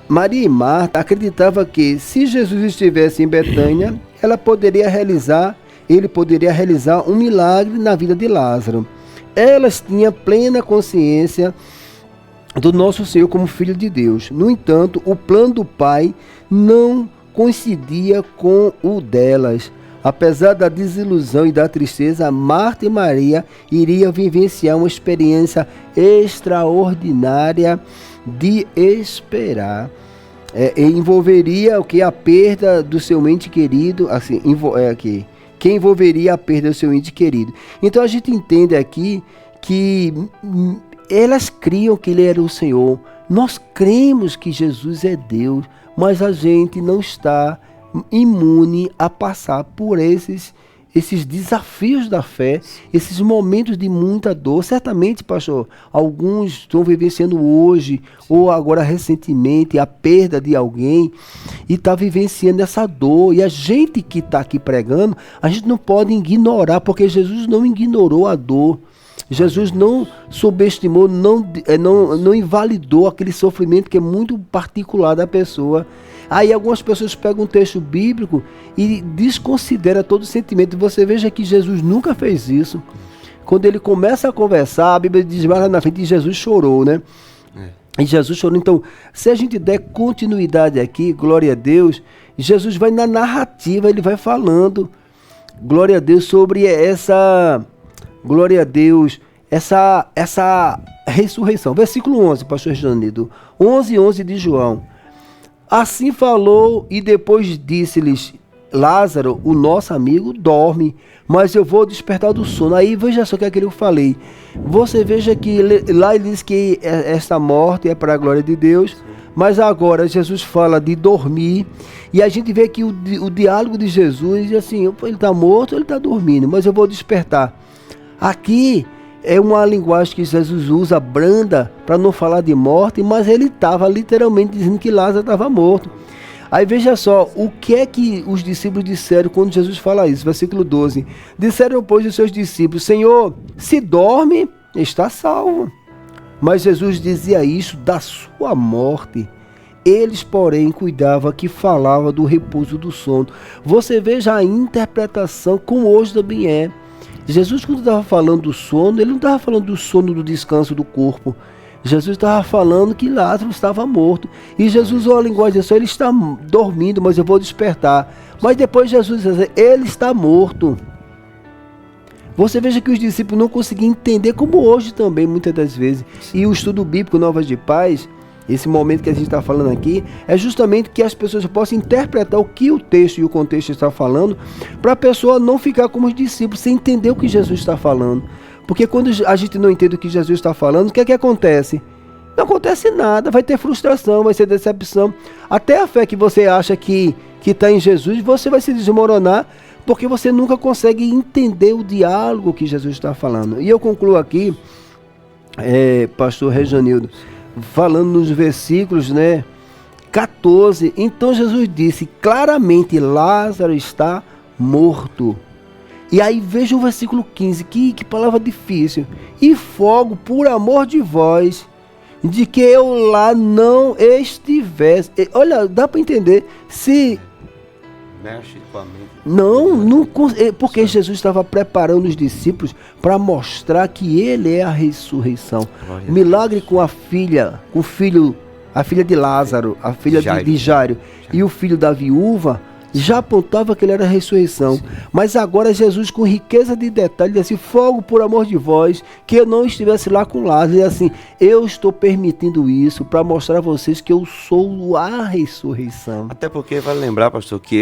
Maria e Marta acreditavam que se Jesus estivesse em Betânia, ele poderia realizar um milagre na vida de Lázaro. Elas tinham plena consciência do nosso Senhor como Filho de Deus. No entanto, o plano do Pai não coincidia com o delas. Apesar da desilusão e da tristeza, Marta e Maria iriam vivenciar uma experiência extraordinária de esperar. Envolveria o que? A perda do seu ente querido, assim, que envolveria a perda do seu ente querido. Então a gente entende aqui que elas criam que Ele era o Senhor. Nós cremos que Jesus é Deus, mas a gente não está imune a passar por esses esses desafios da fé, esses momentos de muita dor. Certamente, pastor, alguns estão vivenciando hoje, ou agora recentemente, a perda de alguém, e está vivenciando essa dor. E a gente que está aqui pregando, a gente não pode ignorar, porque Jesus não ignorou a dor. Jesus não subestimou, não invalidou aquele sofrimento que é muito particular da pessoa. Aí algumas pessoas pegam um texto bíblico e desconsideram todo o sentimento. Você veja que Jesus nunca fez isso. Quando ele começa a conversar, a Bíblia diz lá na frente que Jesus chorou, né? E Jesus chorou. Então, se a gente der continuidade aqui, glória a Deus, Jesus vai na narrativa, ele vai falando, glória a Deus, sobre essa... Glória a Deus, essa ressurreição. Versículo 11, pastor Janido. 11 de João. Assim falou e depois disse-lhes: Lázaro, o nosso amigo, dorme, mas eu vou despertar do sono. Aí veja só o que é aquilo que eu falei. Você veja que lá ele diz que esta morte é para a glória de Deus, mas agora Jesus fala de dormir, e a gente vê que o diálogo de Jesus diz assim: ele está morto, ele está dormindo, mas eu vou despertar. Aqui é uma linguagem que Jesus usa, branda, para não falar de morte, mas ele estava literalmente dizendo que Lázaro estava morto. Aí veja só, o que é que os discípulos disseram quando Jesus fala isso? Versículo 12. Disseram, pois, os seus discípulos: Senhor, se dorme, está salvo. Mas Jesus dizia isso da sua morte. Eles, porém, cuidavam que falava do repouso do sono. Você veja a interpretação como hoje também é. Jesus, quando estava falando do sono, ele não estava falando do sono do descanso do corpo. Jesus estava falando que Lázaro estava morto. E Jesus usou a linguagem assim: ele está dormindo, mas eu vou despertar. Mas depois Jesus diz: ele está morto. Você veja que os discípulos não conseguiam entender, como hoje também, muitas das vezes. E o estudo bíblico Novas de Paz, esse momento que a gente está falando aqui, é justamente que as pessoas possam interpretar o que o texto e o contexto está falando, para a pessoa não ficar como os discípulos, sem entender o que Jesus está falando. Porque quando a gente não entende o que Jesus está falando, o que é que acontece? Não acontece nada, vai ter frustração, vai ser decepção. Até a fé que você acha que está em Jesus, você vai se desmoronar, porque você nunca consegue entender o diálogo que Jesus está falando. E eu concluo aqui, pastor Rejanildo, falando nos versículos, 14, então Jesus disse claramente: Lázaro está morto. E aí veja o versículo 15, que palavra difícil. E fogo por amor de vós, de que eu lá não estivesse. Olha, dá para entender, se... Mexe com a mente. Não, porque Jesus estava preparando os discípulos para mostrar que ele é a ressurreição. Milagre com a filha de Lázaro, a filha de Jairo, e o filho da viúva, já apontava que ele era a ressurreição. Sim. Mas agora Jesus, com riqueza de detalhes, diz assim: fogo por amor de vós, que eu não estivesse lá com Lázaro. E assim, eu estou permitindo isso para mostrar a vocês que eu sou a ressurreição. Até porque vale lembrar, pastor, que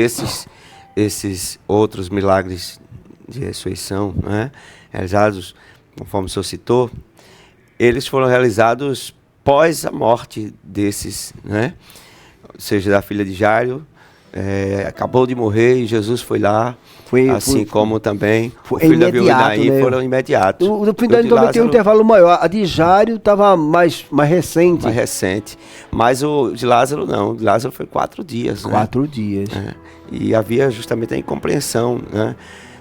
esses outros milagres de ressurreição, realizados, conforme o senhor citou, eles foram realizados pós a morte desses, ou seja, da filha de Jairo. Acabou de morrer e Jesus foi lá, como também o filho da viúva Naim, foram imediatos. O filho da Naim tem um intervalo maior. A de Jairo estava mais recente. Mais recente. Mas o de Lázaro não. O de Lázaro foi 4 dias. 4 dias. E havia justamente a incompreensão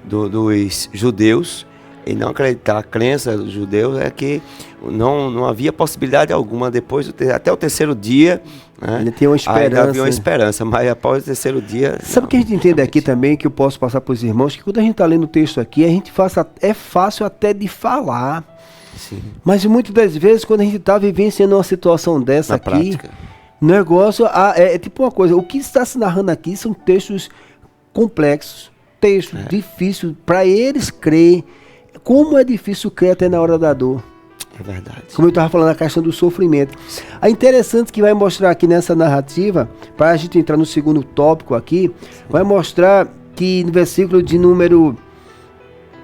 dos judeus em não acreditar. A crença dos judeus é que não havia possibilidade alguma depois, até o terceiro dia. Ainda tinha uma esperança. Ainda havia uma esperança, mas após o terceiro dia... Sabe o que a gente entende aqui também, que eu posso passar para os irmãos, que quando a gente está lendo o texto aqui, é fácil até de falar. Sim. Mas muitas das vezes, quando a gente está vivenciando uma situação dessa aqui, prática, o negócio é tipo uma coisa: o que está se narrando aqui são textos complexos, textos difíceis para eles crer. Como é difícil crer até na hora da dor. É verdade. Como eu estava falando, a questão do sofrimento. É interessante que vai mostrar aqui nessa narrativa, para a gente entrar no segundo tópico aqui, vai mostrar que no versículo de número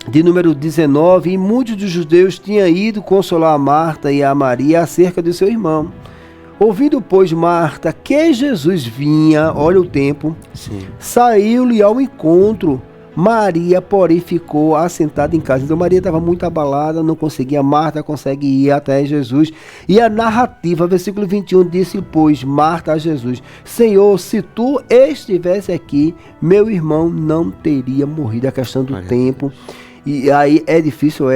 19, e muitos dos judeus tinham ido consolar a Marta e a Maria acerca do seu irmão. Ouvindo, pois, Marta que Jesus vinha, olha o tempo, saiu-lhe ao encontro, Maria, porém, ficou assentada em casa. Então Maria estava muito abalada, não conseguia. Marta consegue ir até Jesus. E a narrativa, versículo 21, disse, pois, Marta a Jesus, Senhor, se tu estivesse aqui, meu irmão não teria morrido. A questão do tempo. E aí é difícil,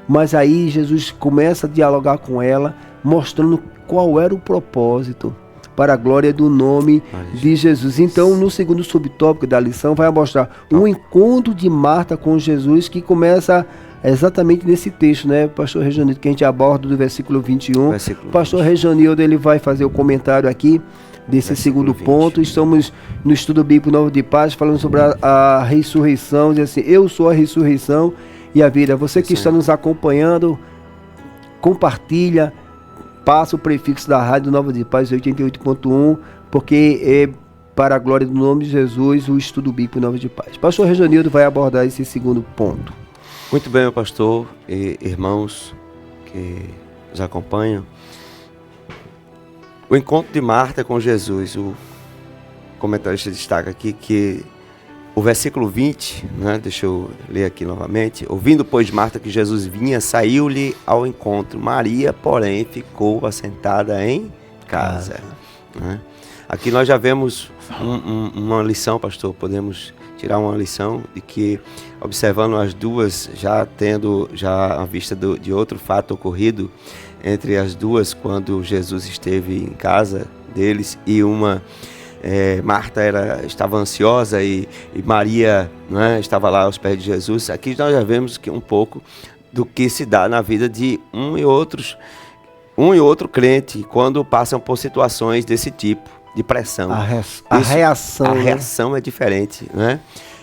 mas aí Jesus começa a dialogar com ela, mostrando qual era o propósito para a glória do nome de Jesus. Então, no segundo subtópico da lição, vai mostrar um encontro de Marta com Jesus, que começa exatamente nesse texto, né, pastor Rejanildo, que a gente aborda do versículo 21. Pastor Rejanildo, ele vai fazer o comentário aqui desse segundo ponto. Estamos no estudo bíblico Novo de Paz, falando sobre a ressurreição, diz assim, eu sou a ressurreição e a vida. Você que está nos acompanhando, compartilha, passa o prefixo da Rádio Nova de Paz 88.1, porque é para a glória do nome de Jesus o estudo bíblico Nova de Paz. Pastor Rejanildo vai abordar esse segundo ponto. Muito bem, meu pastor e irmãos que nos acompanham. O encontro de Marta com Jesus, o comentarista destaca aqui que o versículo 20, né, deixa eu ler aqui novamente. Ouvindo, pois, Marta que Jesus vinha, saiu-lhe ao encontro. Maria, porém, ficou assentada em casa. Né? Aqui nós já vemos uma lição, pastor. Podemos tirar uma lição de que, observando as duas, já tendo a vista de outro fato ocorrido entre as duas, quando Jesus esteve em casa deles, e Marta estava ansiosa e Maria, né, estava lá aos pés de Jesus. Aqui nós já vemos que um pouco do que se dá na vida de um e outro crente quando passam por situações desse tipo de pressão. A reação é diferente, né?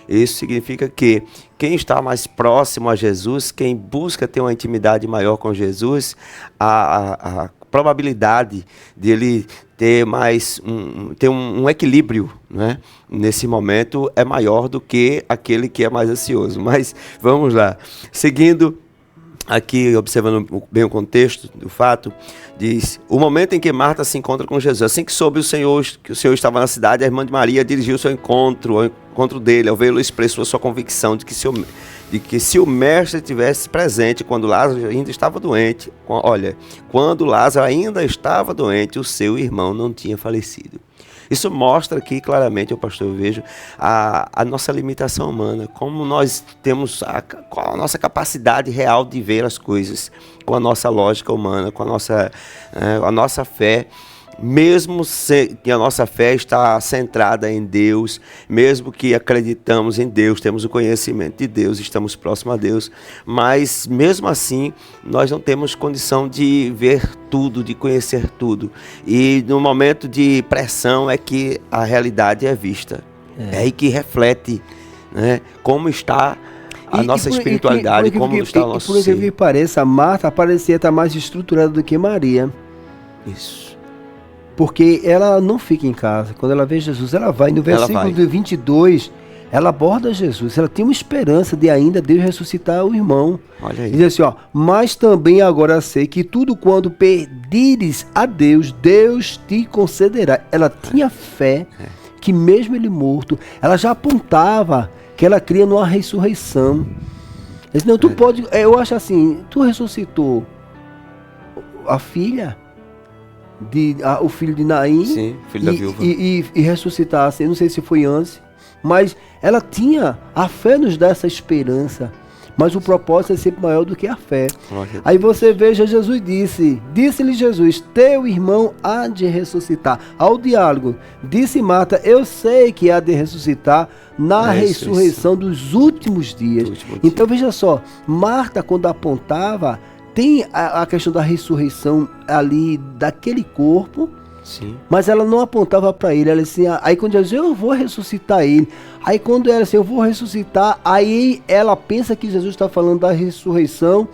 Isso significa que quem está mais próximo a Jesus, quem busca ter uma intimidade maior com Jesus, a probabilidade de ele ter um equilíbrio, né, nesse momento é maior do que aquele que é mais ansioso. Mas vamos lá. Seguindo aqui, observando bem o contexto do fato, diz, o momento em que Marta se encontra com Jesus. Assim que soube que o Senhor estava na cidade, a irmã de Maria dirigiu-se ao encontro dele. Ao vê-lo, expressou a sua convicção de que se o mestre estivesse presente quando Lázaro ainda estava doente, quando Lázaro ainda estava doente, o seu irmão não tinha falecido. Isso mostra aqui claramente, pastor, eu vejo a nossa limitação humana, como nós temos qual a nossa capacidade real de ver as coisas, com a nossa lógica humana, com a nossa fé. Mesmo que a nossa fé está centrada em Deus, mesmo que acreditamos em Deus, temos o conhecimento de Deus, estamos próximos a Deus, mas mesmo assim nós não temos condição de ver tudo, de conhecer tudo. E no momento de pressão é que a realidade é vista, é aí que reflete, né, como está a nossa espiritualidade, como está o nosso ser. Por incrível que pareça, Marta parecia estar mais estruturada do que Maria. Isso. Porque ela não fica em casa. Quando ela vê Jesus, ela vai. No versículo 22, ela aborda Jesus. Ela tem uma esperança de ainda Deus ressuscitar o irmão. Olha aí. Diz assim, mas também agora sei que tudo quando pedires a Deus, Deus te concederá. Ela tinha fé que mesmo ele morto, ela já apontava que ela cria numa ressurreição. Ela disse, não, tu pode... Eu acho assim, tu ressuscitou a filha... o filho de Naim. Sim, filho da viúva. E ressuscitasse, eu não sei se foi antes, mas ela tinha, a fé nos dá essa esperança, mas o propósito é sempre maior do que a fé. Aí você veja, Jesus disse-lhe Jesus, teu irmão há de ressuscitar. Ao diálogo, disse Marta, eu sei que há de ressuscitar na ressurreição dos últimos dias. Então veja só, Marta quando apontava, tem a questão da ressurreição ali daquele corpo, sim, mas ela não apontava para ele. Ela assim, aí quando ela dizia, eu vou ressuscitar ele. Aí quando ela assim, eu vou ressuscitar, aí ela pensa que Jesus está falando da ressurreição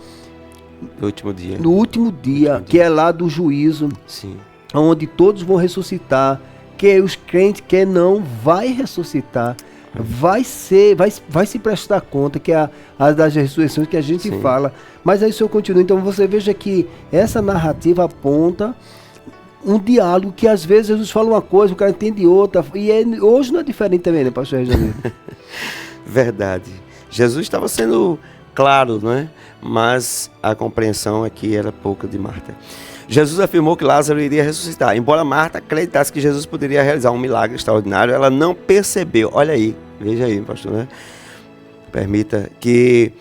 do último dia. Do último dia, que é lá do juízo, sim, onde todos vão ressuscitar, que os crentes que não vai ressuscitar. Vai se prestar conta, que é a das ressurreições que a gente sim fala. Mas aí o senhor continua. Então você veja que essa narrativa aponta um diálogo que às vezes Jesus fala uma coisa, o cara entende outra. E hoje não é diferente também, né, pastor Rejanildo? Verdade. Jesus estava sendo claro, não é? Mas a compreensão aqui era pouca de Marta. Jesus afirmou que Lázaro iria ressuscitar. Embora Marta acreditasse que Jesus poderia realizar um milagre extraordinário, ela não percebeu. Olha aí, veja aí, pastor, né? Permita que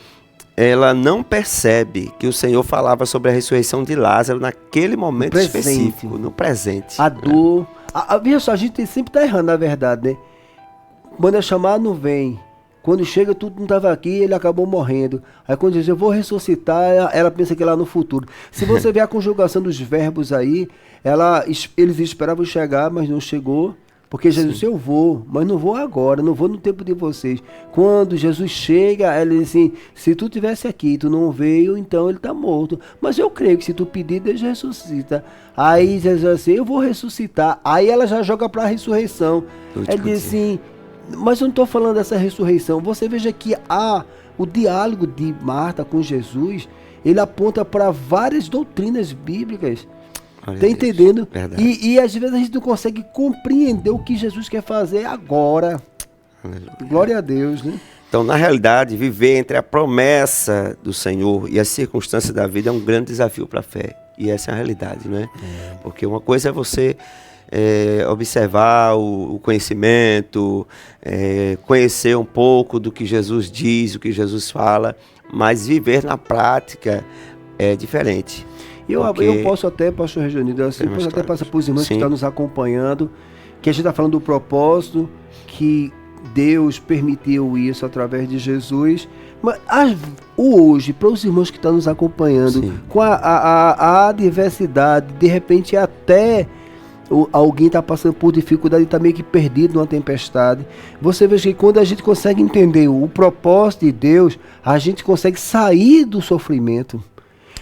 ela não percebe que o Senhor falava sobre a ressurreição de Lázaro naquele momento específico, no presente. A dor. Veja só, a gente sempre está errando, na verdade, né? Quando é chamado, não vem. Quando chega, tudo não estava aqui, ele acabou morrendo. Aí quando diz, eu vou ressuscitar, ela pensa que é lá no futuro. Se você ver a conjugação dos verbos aí, eles esperavam chegar, mas não chegou. Porque Jesus disse, eu vou, mas não vou agora, não vou no tempo de vocês. Quando Jesus chega, ela diz assim, se tu estivesse aqui, tu não veio, então ele está morto. Mas eu creio que se tu pedir, Deus ressuscita. Aí Jesus diz assim, eu vou ressuscitar. Aí ela já joga para a ressurreição. Ela diz assim, mas eu não estou falando dessa ressurreição. Você veja que o diálogo de Marta com Jesus, ele aponta para várias doutrinas bíblicas. Está entendendo? E às vezes a gente não consegue compreender o que Jesus quer fazer agora. Aleluia. Glória a Deus, né? Então, na realidade, viver entre a promessa do Senhor e as circunstâncias da vida é um grande desafio para a fé. E essa é a realidade, né? Porque uma coisa é você observar o conhecimento, conhecer um pouco do que Jesus diz, o que Jesus fala, mas viver na prática é diferente. Eu posso até, pastor Regionido, assim, posso até passar para os irmãos que estão nos acompanhando, que a gente está falando do propósito, que Deus permitiu isso através de Jesus, mas hoje, para os irmãos que estão nos acompanhando, com a adversidade, de repente até alguém está passando por dificuldade e está meio que perdido numa tempestade, você vê que quando a gente consegue entender o propósito de Deus, a gente consegue sair do sofrimento.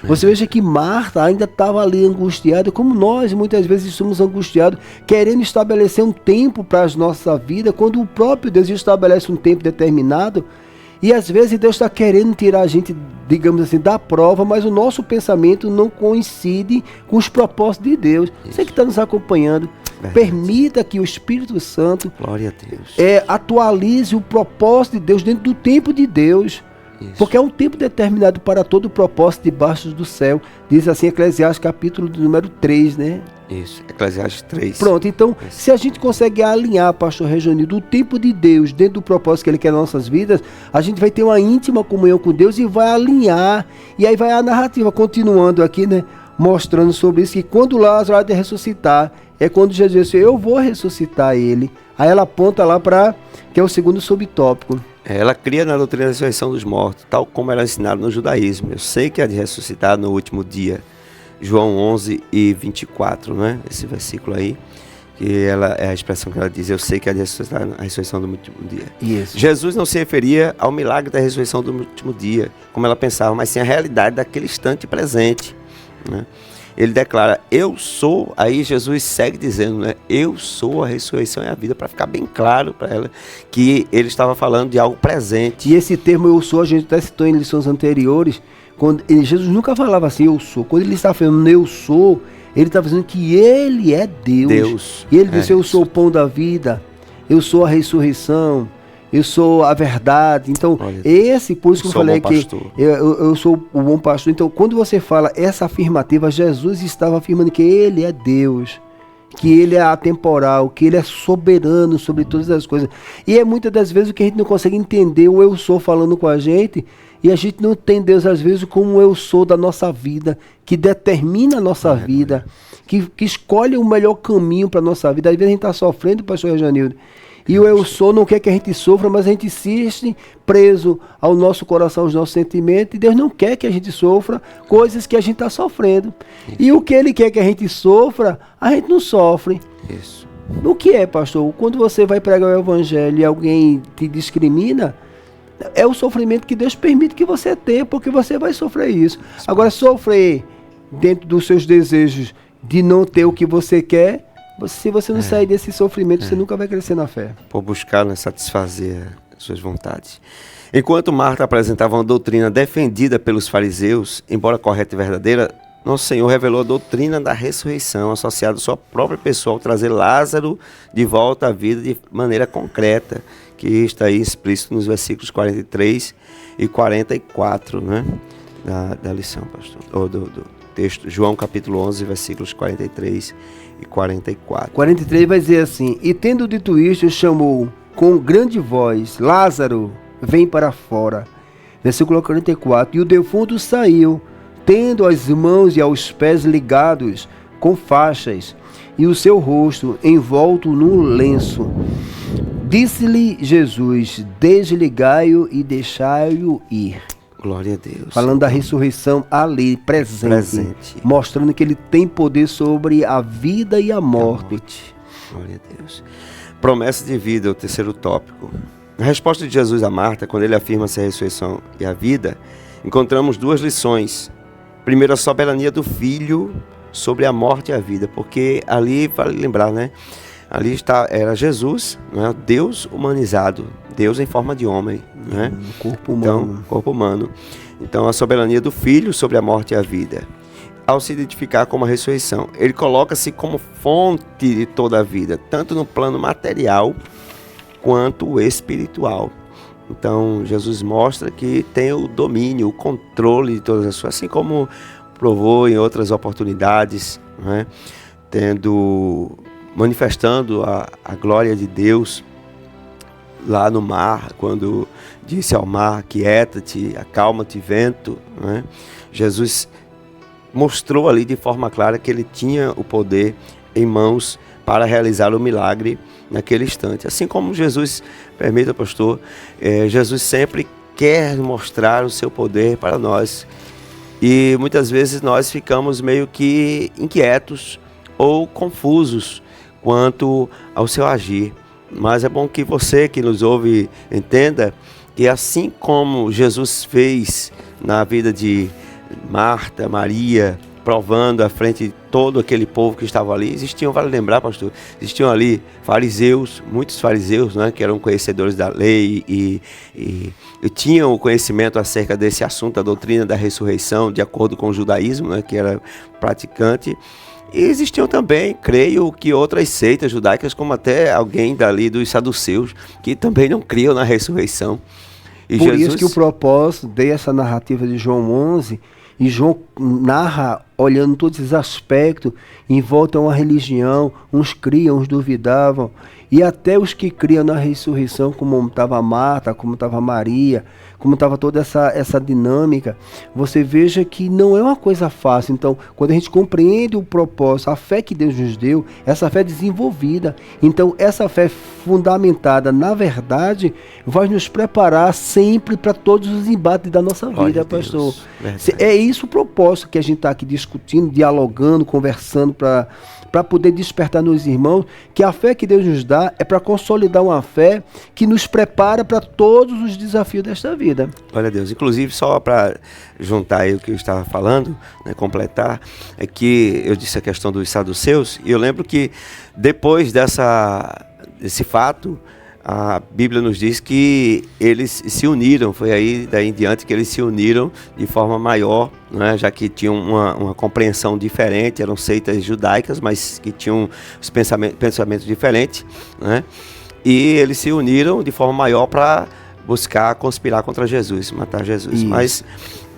Você veja que Marta ainda estava ali angustiada, como nós muitas vezes somos angustiados, querendo estabelecer um tempo para a nossa vida, quando o próprio Deus estabelece um tempo determinado, e às vezes Deus está querendo tirar a gente, digamos assim, da prova, mas o nosso pensamento não coincide com os propósitos de Deus. Você que está nos acompanhando, permita que o Espírito Santo glória a Deus, atualize o propósito de Deus dentro do tempo de Deus. Isso. Porque é um tempo determinado para todo o propósito debaixo do céu. Diz assim Eclesiastes capítulo número 3, né? Isso, Eclesiastes 3. Pronto, então, se a gente consegue alinhar, pastor Regionido, o tempo de Deus dentro do propósito que Ele quer nas nossas vidas, a gente vai ter uma íntima comunhão com Deus e vai alinhar. E aí vai a narrativa continuando aqui, né? Mostrando sobre isso, que quando Lázaro há de ressuscitar, é quando Jesus disse, eu vou ressuscitar ele. Aí ela aponta lá para, que é o segundo subtópico. Ela cria na doutrina da ressurreição dos mortos, tal como era ensinado no judaísmo. Eu sei que há de ressuscitar no último dia. João 11 e 24, né? Esse versículo aí, que ela é a expressão que ela diz, eu sei que há de ressuscitar na ressurreição do último dia. Isso. Jesus não se referia ao milagre da ressurreição do último dia, como ela pensava, mas sim a realidade daquele instante presente, né? Ele declara, eu sou, aí Jesus segue dizendo, né? Eu sou a ressurreição e a vida, para ficar bem claro para ela que ele estava falando de algo presente. E esse termo eu sou, a gente até citou em lições anteriores, quando Jesus nunca falava assim, eu sou. Quando ele estava falando eu sou, ele estava dizendo que ele é Deus. E ele disse, eu sou o pão da vida, eu sou a ressurreição, eu sou a verdade. Então, por isso que eu falei que eu sou o bom pastor. Então, quando você fala essa afirmativa, Jesus estava afirmando que ele é Deus, que ele é atemporal, que ele é soberano sobre todas as coisas. E é muitas das vezes o que a gente não consegue entender, o eu sou falando com a gente, e a gente não tem Deus às vezes como o eu sou da nossa vida, que determina a nossa vida, que escolhe o melhor caminho para a nossa vida. Às vezes a gente está sofrendo, pastor Regionido, e o eu sou não quer que a gente sofra, mas a gente insiste preso ao nosso coração, aos nossos sentimentos, e Deus não quer que a gente sofra coisas que a gente está sofrendo. Isso. E o que Ele quer que a gente sofra, a gente não sofre. Isso. O que é, pastor? Quando você vai pregar o evangelho e alguém te discrimina, é o sofrimento que Deus permite que você tenha, porque você vai sofrer isso. Agora, sofrer dentro dos seus desejos de não ter o que você quer, se você não sair desse sofrimento, você nunca vai crescer na fé. Por buscar, né, satisfazer as suas vontades. Enquanto Marta apresentava uma doutrina defendida pelos fariseus, embora correta e verdadeira, nosso Senhor revelou a doutrina da ressurreição, associada à sua própria pessoa, ao trazer Lázaro de volta à vida de maneira concreta, que está aí explícito nos versículos 43 e 44, né? Da lição, pastor, ou do texto, João capítulo 11, versículos 43 e 44. 43 vai dizer assim: e tendo dito isto, chamou com grande voz: Lázaro, vem para fora. Versículo 44, e o defunto saiu, tendo as mãos e aos pés ligados com faixas, e o seu rosto envolto num lenço. Disse-lhe Jesus: desligai-o e deixai-o ir. Glória a Deus. Falando da ressurreição ali, presente. Mostrando que ele tem poder sobre a vida e a morte. Glória a Deus. Promessa de vida, o terceiro tópico. Na resposta de Jesus a Marta, quando ele afirma ser a ressurreição e a vida, encontramos duas lições. Primeiro, a soberania do Filho sobre a morte e a vida, porque ali, vale lembrar, né? Ali era Jesus, né? Deus humanizado, Deus em forma de homem, né? Corpo humano. Então, corpo humano. Então, a soberania do Filho sobre a morte e a vida. Ao se identificar como a ressurreição, ele coloca-se como fonte de toda a vida, tanto no plano material quanto espiritual. Então, Jesus mostra que tem o domínio, o controle de todas as coisas, assim como provou em outras oportunidades, né? Manifestando a glória de Deus lá no mar, quando disse ao mar: quieta-te, acalma-te, vento, né? Jesus mostrou ali de forma clara que ele tinha o poder em mãos para realizar o milagre naquele instante. Assim como Jesus, permita, pastor, Jesus sempre quer mostrar o seu poder para nós. E muitas vezes nós ficamos meio que inquietos ou confusos quanto ao seu agir. Mas é bom que você que nos ouve entenda que assim como Jesus fez na vida de Marta, Maria, provando à frente de todo aquele povo que estava ali, vale lembrar, pastor, existiam ali fariseus, muitos fariseus, né, que eram conhecedores da lei e tinham o conhecimento acerca desse assunto, a doutrina da ressurreição, de acordo com o judaísmo, né, que era praticante. E existiam também, creio, que outras seitas judaicas, como até alguém dali dos saduceus, que também não criam na ressurreição. E Por isso que o propósito dessa narrativa de João 11, e João narra olhando todos esses aspectos, em volta a uma religião, uns criam, uns duvidavam, e até os que criam na ressurreição, como estava Marta, como estava Maria, como estava toda essa dinâmica, você veja que não é uma coisa fácil. Então, quando a gente compreende o propósito, a fé que Deus nos deu, essa fé desenvolvida, então essa fé fundamentada na verdade, vai nos preparar sempre para todos os embates da nossa vida, pastor. É isso o propósito que a gente está aqui discutindo, dialogando, conversando, para poder despertar nos irmãos que a fé que Deus nos dá é para consolidar uma fé que nos prepara para todos os desafios desta vida. Glória a Deus. Inclusive, só para juntar aí o que eu estava falando, né, completar, é que eu disse a questão dos saduceus, e eu lembro que depois desse fato, a Bíblia nos diz que eles se uniram, foi aí daí em diante que eles se uniram de forma maior, né, já que tinham uma compreensão diferente, eram seitas judaicas, mas que tinham os pensamentos diferentes, né, e eles se uniram de forma maior para buscar conspirar contra Jesus, matar Jesus. Isso. Mas,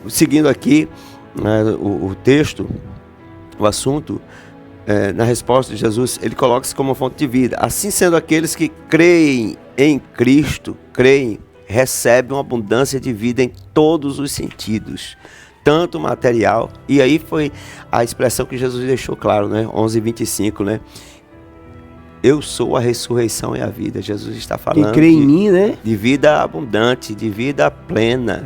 seguindo aqui, né, o texto, o assunto, na resposta de Jesus, ele coloca-se como fonte de vida. Assim sendo, aqueles que creem em Cristo, recebem uma abundância de vida em todos os sentidos, tanto material, e aí foi a expressão que Jesus deixou claro, né? 11:25, né? Eu sou a ressurreição e a vida. Jesus está falando quem crê em mim, né? De vida abundante, de vida plena,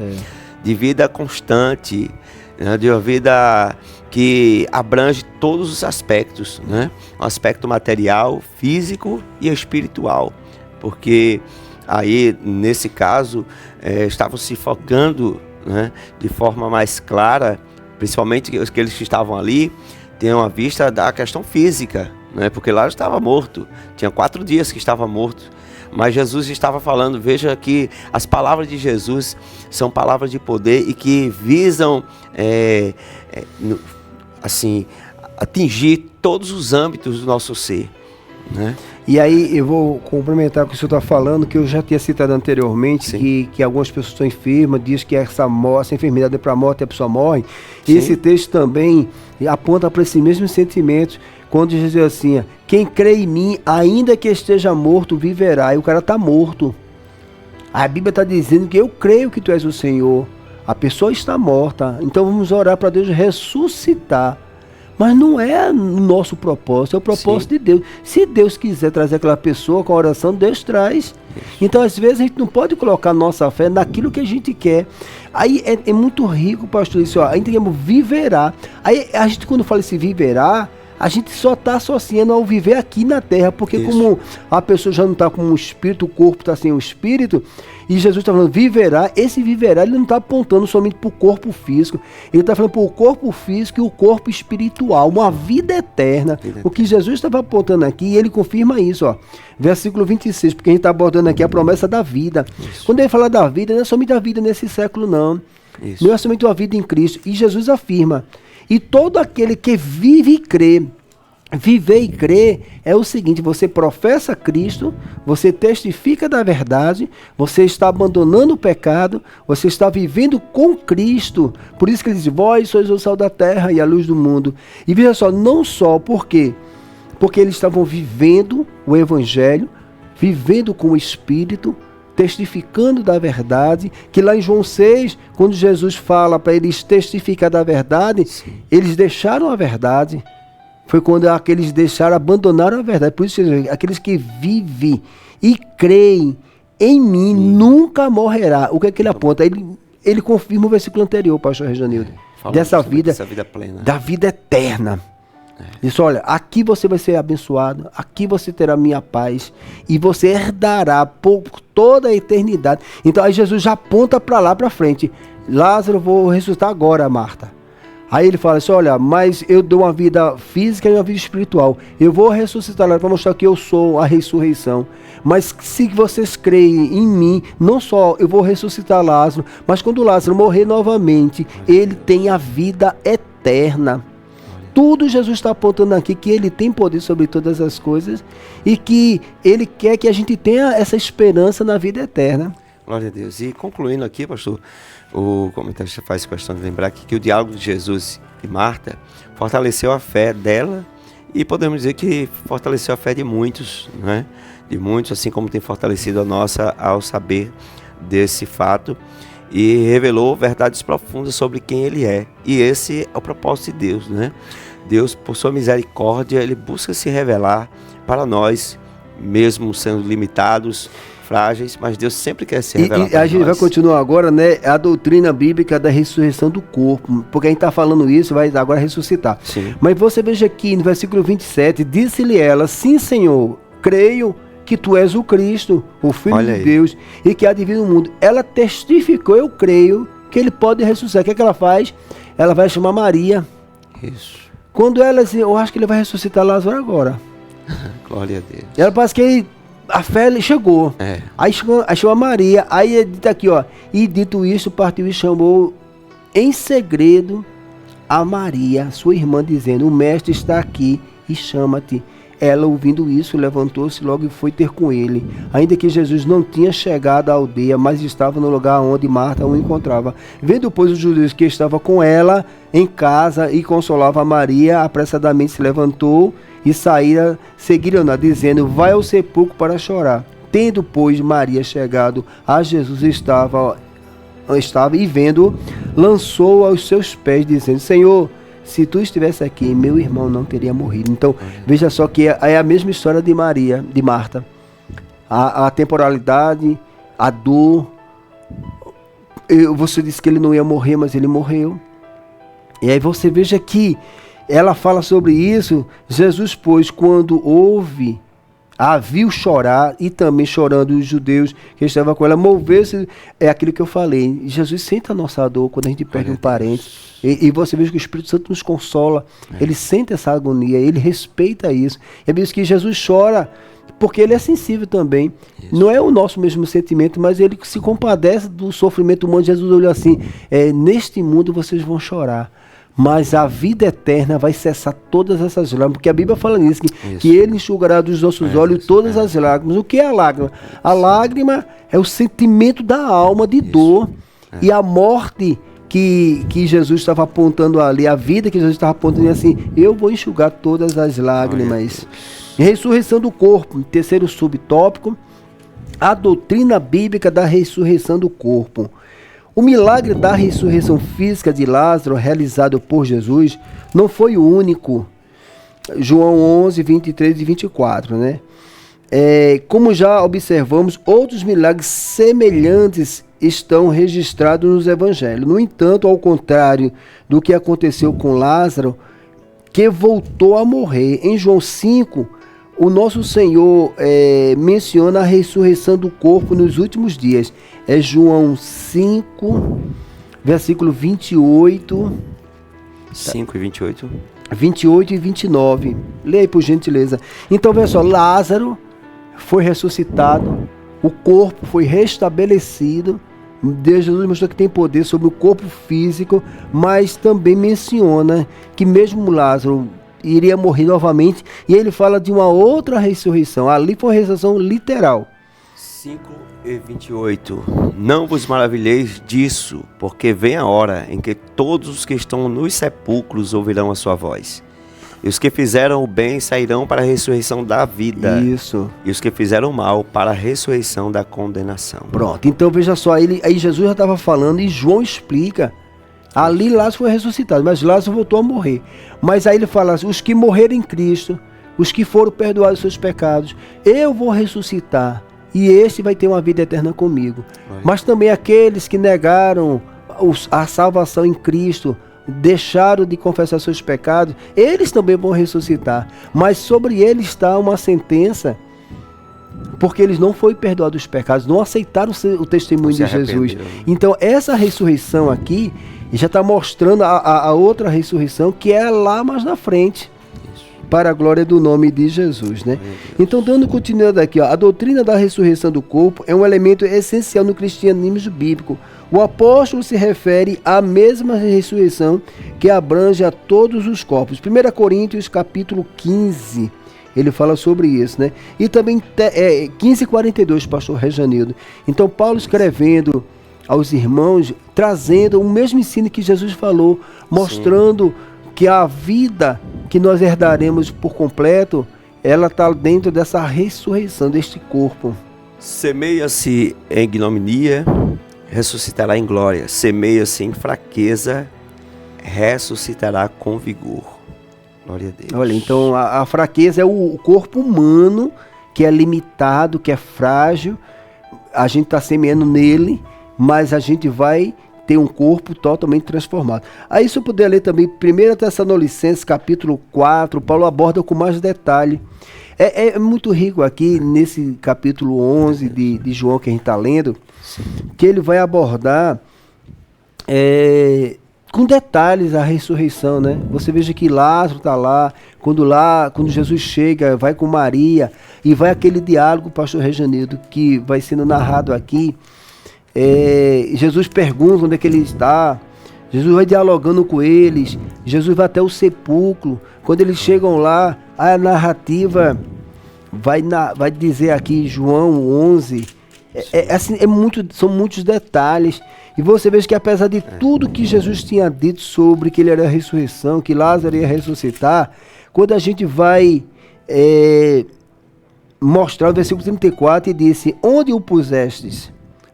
de vida constante, né? De uma vida que abrange todos os aspectos, né? O aspecto material, físico e espiritual, porque aí, nesse caso, estavam se focando, né, de forma mais clara, principalmente aqueles que estavam ali, tinham a vista da questão física, né? Porque lá estava morto, tinha 4 dias que estava morto, mas Jesus estava falando, veja que as palavras de Jesus são palavras de poder e que visam assim, atingir todos os âmbitos do nosso ser, né? E aí eu vou complementar o que o senhor está falando, que eu já tinha citado anteriormente, que algumas pessoas estão enfermas, diz que essa enfermidade é para a morte e a pessoa morre. E esse texto também aponta para esses mesmos sentimentos, quando Jesus diz assim, quem crê em mim, ainda que esteja morto, viverá. E o cara está morto. A Bíblia está dizendo que eu creio que tu és o Senhor. A pessoa está morta, então vamos orar para Deus ressuscitar. Mas não é o nosso propósito, é o propósito de Deus. Se Deus quiser trazer aquela pessoa com a oração, Deus traz. Isso. Então, às vezes, a gente não pode colocar nossa fé naquilo que a gente quer. Aí é muito rico, pastor, isso, a gente tem que viverá. Aí a gente, quando fala esse viverá, a gente só está associando ao viver aqui na terra, porque como a pessoa já não está com um espírito, o corpo está sem o espírito, e Jesus está falando viverá, esse viverá ele não está apontando somente para o corpo físico, ele está falando para o corpo físico e o corpo espiritual, uma vida eterna. O que Jesus estava apontando aqui, e ele confirma isso, ó, versículo 26, porque a gente está abordando aqui a promessa da vida. Isso. Quando ele fala da vida, não é somente a vida nesse século, não. Isso. Não é somente a vida em Cristo. E Jesus afirma, e todo aquele que vive e crê, viver e crer é o seguinte, você professa Cristo, você testifica da verdade, você está abandonando o pecado, você está vivendo com Cristo. Por isso que ele diz, vós sois o sal da terra e a luz do mundo. E veja só, não só por quê? Porque eles estavam vivendo o Evangelho, vivendo com o Espírito, testificando da verdade, que lá em João 6, quando Jesus fala para eles testificar da verdade, eles deixaram a verdade. Foi quando aqueles deixaram, abandonaram a verdade. Por isso, aqueles que vivem e creem em mim nunca morrerá. O que é que ele aponta? Ele confirma o versículo anterior, pastor Rejanildo, dessa vida plena, da vida eterna. Diz, olha, aqui você vai ser abençoado, aqui você terá minha paz e você herdará por toda a eternidade. Então aí Jesus já aponta para lá, para frente. Lázaro, vou ressuscitar agora, Marta. Aí ele fala assim, olha, mas eu dou uma vida física e uma vida espiritual. Eu vou ressuscitar lá para mostrar que eu sou a ressurreição. Mas se vocês creem em mim, não só eu vou ressuscitar Lázaro, mas quando Lázaro morrer novamente, ele tem a vida eterna. Tudo Jesus está apontando aqui que ele tem poder sobre todas as coisas e que ele quer que a gente tenha essa esperança na vida eterna. Glória a Deus. E concluindo aqui, pastor, o comentarista faz questão de lembrar que o diálogo de Jesus e Marta fortaleceu a fé dela e podemos dizer que fortaleceu a fé de muitos, né? De muitos, assim como tem fortalecido a nossa ao saber desse fato e revelou verdades profundas sobre quem ele é. E esse é o propósito de Deus, né? Deus, por sua misericórdia, ele busca se revelar para nós, mesmo sendo limitados, frágeis, mas Deus sempre quer se revelar para nós. E a gente vai continuar agora, né, a doutrina bíblica da ressurreição do corpo, porque a gente está falando isso, vai agora ressuscitar. Sim. Mas você veja aqui no versículo 27, disse-lhe ela, sim, Senhor, creio que tu és o Cristo, o Filho de Deus, e que há de vir no mundo. Ela testificou, eu creio, que ele pode ressuscitar. O que é que ela faz? Ela vai chamar Maria. Isso. Quando ela diz, eu acho que ele vai ressuscitar Lázaro agora. Glória a Deus. Ela parece que a fé chegou. Aí chama Maria. Aí é dito aqui, ó. E dito isso, partiu e chamou em segredo a Maria, sua irmã, dizendo, o mestre está aqui e chama-te. Ela, ouvindo isso, levantou-se logo e foi ter com ele. Ainda que Jesus não tinha chegado à aldeia, mas estava no lugar onde Marta o encontrava. Vendo, pois, os judeus que estava com ela em casa e consolava a Maria, apressadamente se levantou e seguiram-na, dizendo, vai ao sepulcro para chorar. Tendo, pois, Maria chegado a Jesus, estava e vendo, lançou aos seus pés, dizendo, Senhor, se tu estivesse aqui, meu irmão não teria morrido. Então, veja só que é a mesma história de Maria, de Marta. A temporalidade, a dor. Você disse que ele não ia morrer, mas ele morreu. E aí você veja que ela fala sobre isso. Jesus, pois, quando a viu chorar, e também chorando os judeus que estavam com ela, moveu-se, é aquilo que eu falei, Jesus sente a nossa dor quando a gente perde um parente, e você vê que o Espírito Santo nos consola, ele sente essa agonia, ele respeita isso, é por isso que Jesus chora, porque ele é sensível também, não é o nosso mesmo sentimento, mas ele se compadece do sofrimento humano. Jesus olhou assim, neste mundo vocês vão chorar, mas a vida eterna vai cessar todas essas lágrimas, porque a Bíblia fala nisso, que ele enxugará dos nossos olhos todas as lágrimas. O que é a lágrima? A lágrima é o sentimento da alma de dor e a morte que Jesus estava apontando ali, a vida que Jesus estava apontando assim, eu vou enxugar todas as lágrimas. Ressurreição do corpo, terceiro subtópico, a doutrina bíblica da ressurreição do corpo. O milagre da ressurreição física de Lázaro, realizado por Jesus, não foi o único. João 11, 23 e 24, né? Como já observamos, outros milagres semelhantes estão registrados nos evangelhos. No entanto, ao contrário do que aconteceu com Lázaro, que voltou a morrer, em João 5, o nosso Senhor menciona a ressurreição do corpo nos últimos dias. É João 5, versículo 28. 5 e 28. 28 e 29. Leia aí, por gentileza. Então, veja só, Lázaro foi ressuscitado, o corpo foi restabelecido. Deus Jesus mostrou que tem poder sobre o corpo físico, mas também menciona que mesmo Lázaro iria morrer novamente, e ele fala de uma outra ressurreição. Ali foi uma ressurreição literal. 5 e 28. Não vos maravilheis disso, porque vem a hora em que todos os que estão nos sepulcros ouvirão a sua voz. E os que fizeram o bem sairão para a ressurreição da vida. Isso. E os que fizeram o mal para a ressurreição da condenação. Pronto, então veja só, aí Jesus já estava falando e João explica. Ali Lázaro foi ressuscitado, mas Lázaro voltou a morrer. Mas aí ele fala assim, os que morreram em Cristo, os que foram perdoados os seus pecados, eu vou ressuscitar e esse vai ter uma vida eterna comigo. Mas também aqueles que negaram a salvação em Cristo, deixaram de confessar seus pecados, eles também vão ressuscitar. Mas sobre eles está uma sentença, porque eles não foram perdoados os pecados, não aceitaram o testemunho de Jesus. Então essa ressurreição aqui já está mostrando a outra ressurreição, que é lá mais na frente, para a glória do nome de Jesus, né? Então, dando continuidade aqui, a doutrina da ressurreição do corpo é um elemento essencial no cristianismo bíblico. O apóstolo se refere à mesma ressurreição que abrange a todos os corpos. 1 Coríntios capítulo 15, ele fala sobre isso, né? E também 15:42, pastor Rejanildo. Então, Paulo escrevendo aos irmãos, trazendo o mesmo ensino que Jesus falou, mostrando que a vida que nós herdaremos por completo, ela está dentro dessa ressurreição deste corpo. Semeia-se em ignominia, ressuscitará em glória. Semeia-se em fraqueza, ressuscitará com vigor. Glória a Deus. Olha, então a fraqueza é o corpo humano, que é limitado, que é frágil. A gente está semeando nele, mas a gente vai ter um corpo totalmente transformado. Aí se eu puder ler também 1 Tessalonicenses capítulo 4, Paulo aborda com mais detalhe. É muito rico aqui nesse capítulo 11 de João que a gente está lendo, que ele vai abordar com detalhes a ressurreição, né? Você veja que Lázaro está lá, quando Jesus chega, vai com Maria, e vai aquele diálogo, pastor Rejanildo, que vai sendo narrado aqui. Jesus pergunta onde é que ele está, Jesus vai dialogando com eles, Jesus vai até o sepulcro. Quando eles chegam lá, a narrativa vai dizer aqui, João 11, assim, são muitos detalhes, e você vê que apesar de tudo que Jesus tinha dito sobre que ele era a ressurreição, que Lázaro ia ressuscitar, quando a gente vai mostrar o versículo 34, e disse, onde o pusestes?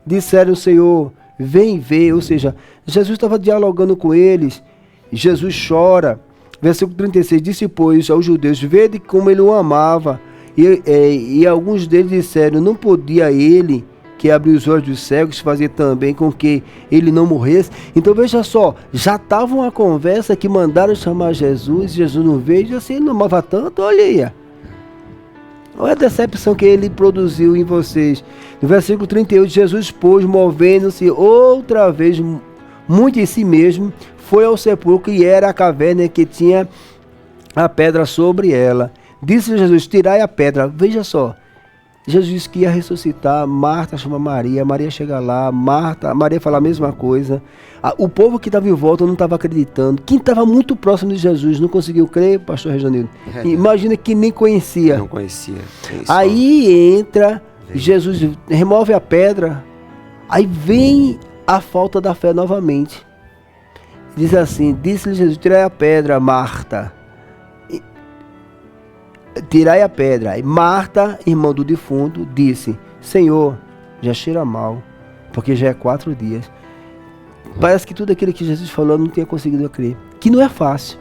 Disseram, Senhor, vem ver. Ou seja, Jesus estava dialogando com eles. Jesus chora. Versículo 36, disse, pois, aos judeus, vede como ele o amava. E alguns deles disseram, não podia ele, que abriu os olhos dos cegos, fazer também com que ele não morresse. Então veja só, já estava uma conversa que mandaram chamar Jesus, Jesus não veio, assim, ele não amava tanto, olha aí. Olha a decepção que ele produziu em vocês. No versículo 38, Jesus, pois, movendo-se outra vez muito em si mesmo, foi ao sepulcro, e era a caverna que tinha a pedra sobre ela. Disse Jesus, tirai a pedra. Veja só, Jesus disse que ia ressuscitar, Marta chama Maria, Maria chega lá, Maria fala a mesma coisa. O povo que estava em volta não estava acreditando. Quem estava muito próximo de Jesus não conseguiu crer, pastor Rejanildo. Imagina que nem conhecia. Não conhecia. Aí entra, Jesus remove a pedra, aí vem a falta da fé novamente. Diz assim, disse-lhe Jesus, tirai a pedra, Marta. Tirai a pedra. E Marta, irmã do defunto, disse, Senhor, já cheira mal, porque já é 4 dias. Parece que tudo aquilo que Jesus falou não tinha conseguido crer. Que não é fácil.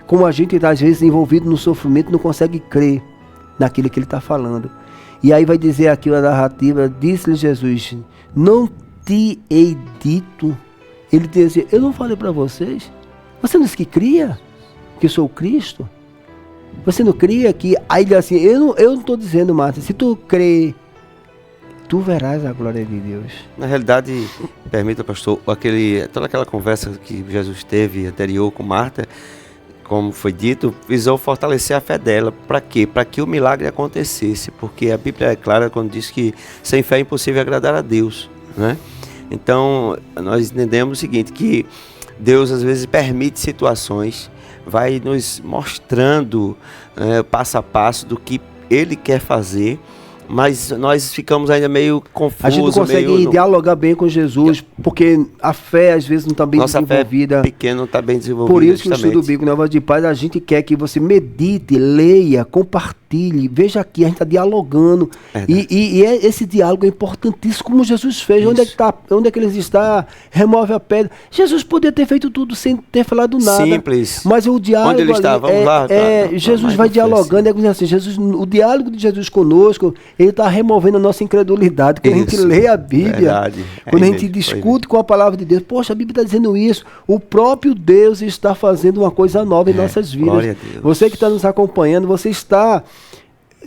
Como a gente está às vezes envolvido no sofrimento, não consegue crer naquilo que ele está falando. E aí vai dizer aqui a narrativa, disse-lhe Jesus, não te hei dito. Ele diz assim, eu não falei para vocês? Você não disse que cria? Que eu sou o Cristo? Você não cria que... Aí ele diz assim, eu não estou dizendo, Marta, se tu crê, tu verás a glória de Deus. Na realidade, permita, pastor, toda aquela conversa que Jesus teve anterior com Marta, como foi dito, visou fortalecer a fé dela. Para quê? Para que o milagre acontecesse. Porque a Bíblia é clara quando diz que sem fé é impossível agradar a Deus, né? Então, nós entendemos o seguinte, que Deus às vezes permite situações, vai nos mostrando passo a passo do que Ele quer fazer, mas nós ficamos ainda meio confusos. A gente não consegue dialogar bem com Jesus, porque a fé às vezes não está bem desenvolvida. Nossa fé pequena não está bem desenvolvida. Por isso que no Estudo Bíblico Novas de Paz, a gente quer que você medite, leia, compartilhe. Veja aqui, a gente está dialogando. E esse diálogo é importantíssimo, como Jesus fez. Onde é que ele está? Remove a pedra. Jesus poderia ter feito tudo sem ter falado nada. Simples. Mas o diálogo onde ele está? Vamos lá. Jesus vai dialogando. Assim, o diálogo de Jesus conosco, ele está removendo a nossa incredulidade. Quando a gente lê a Bíblia, quando a gente discute com a palavra de Deus, poxa, a Bíblia está dizendo isso. O próprio Deus está fazendo uma coisa nova em nossas vidas. Você que está nos acompanhando, você está...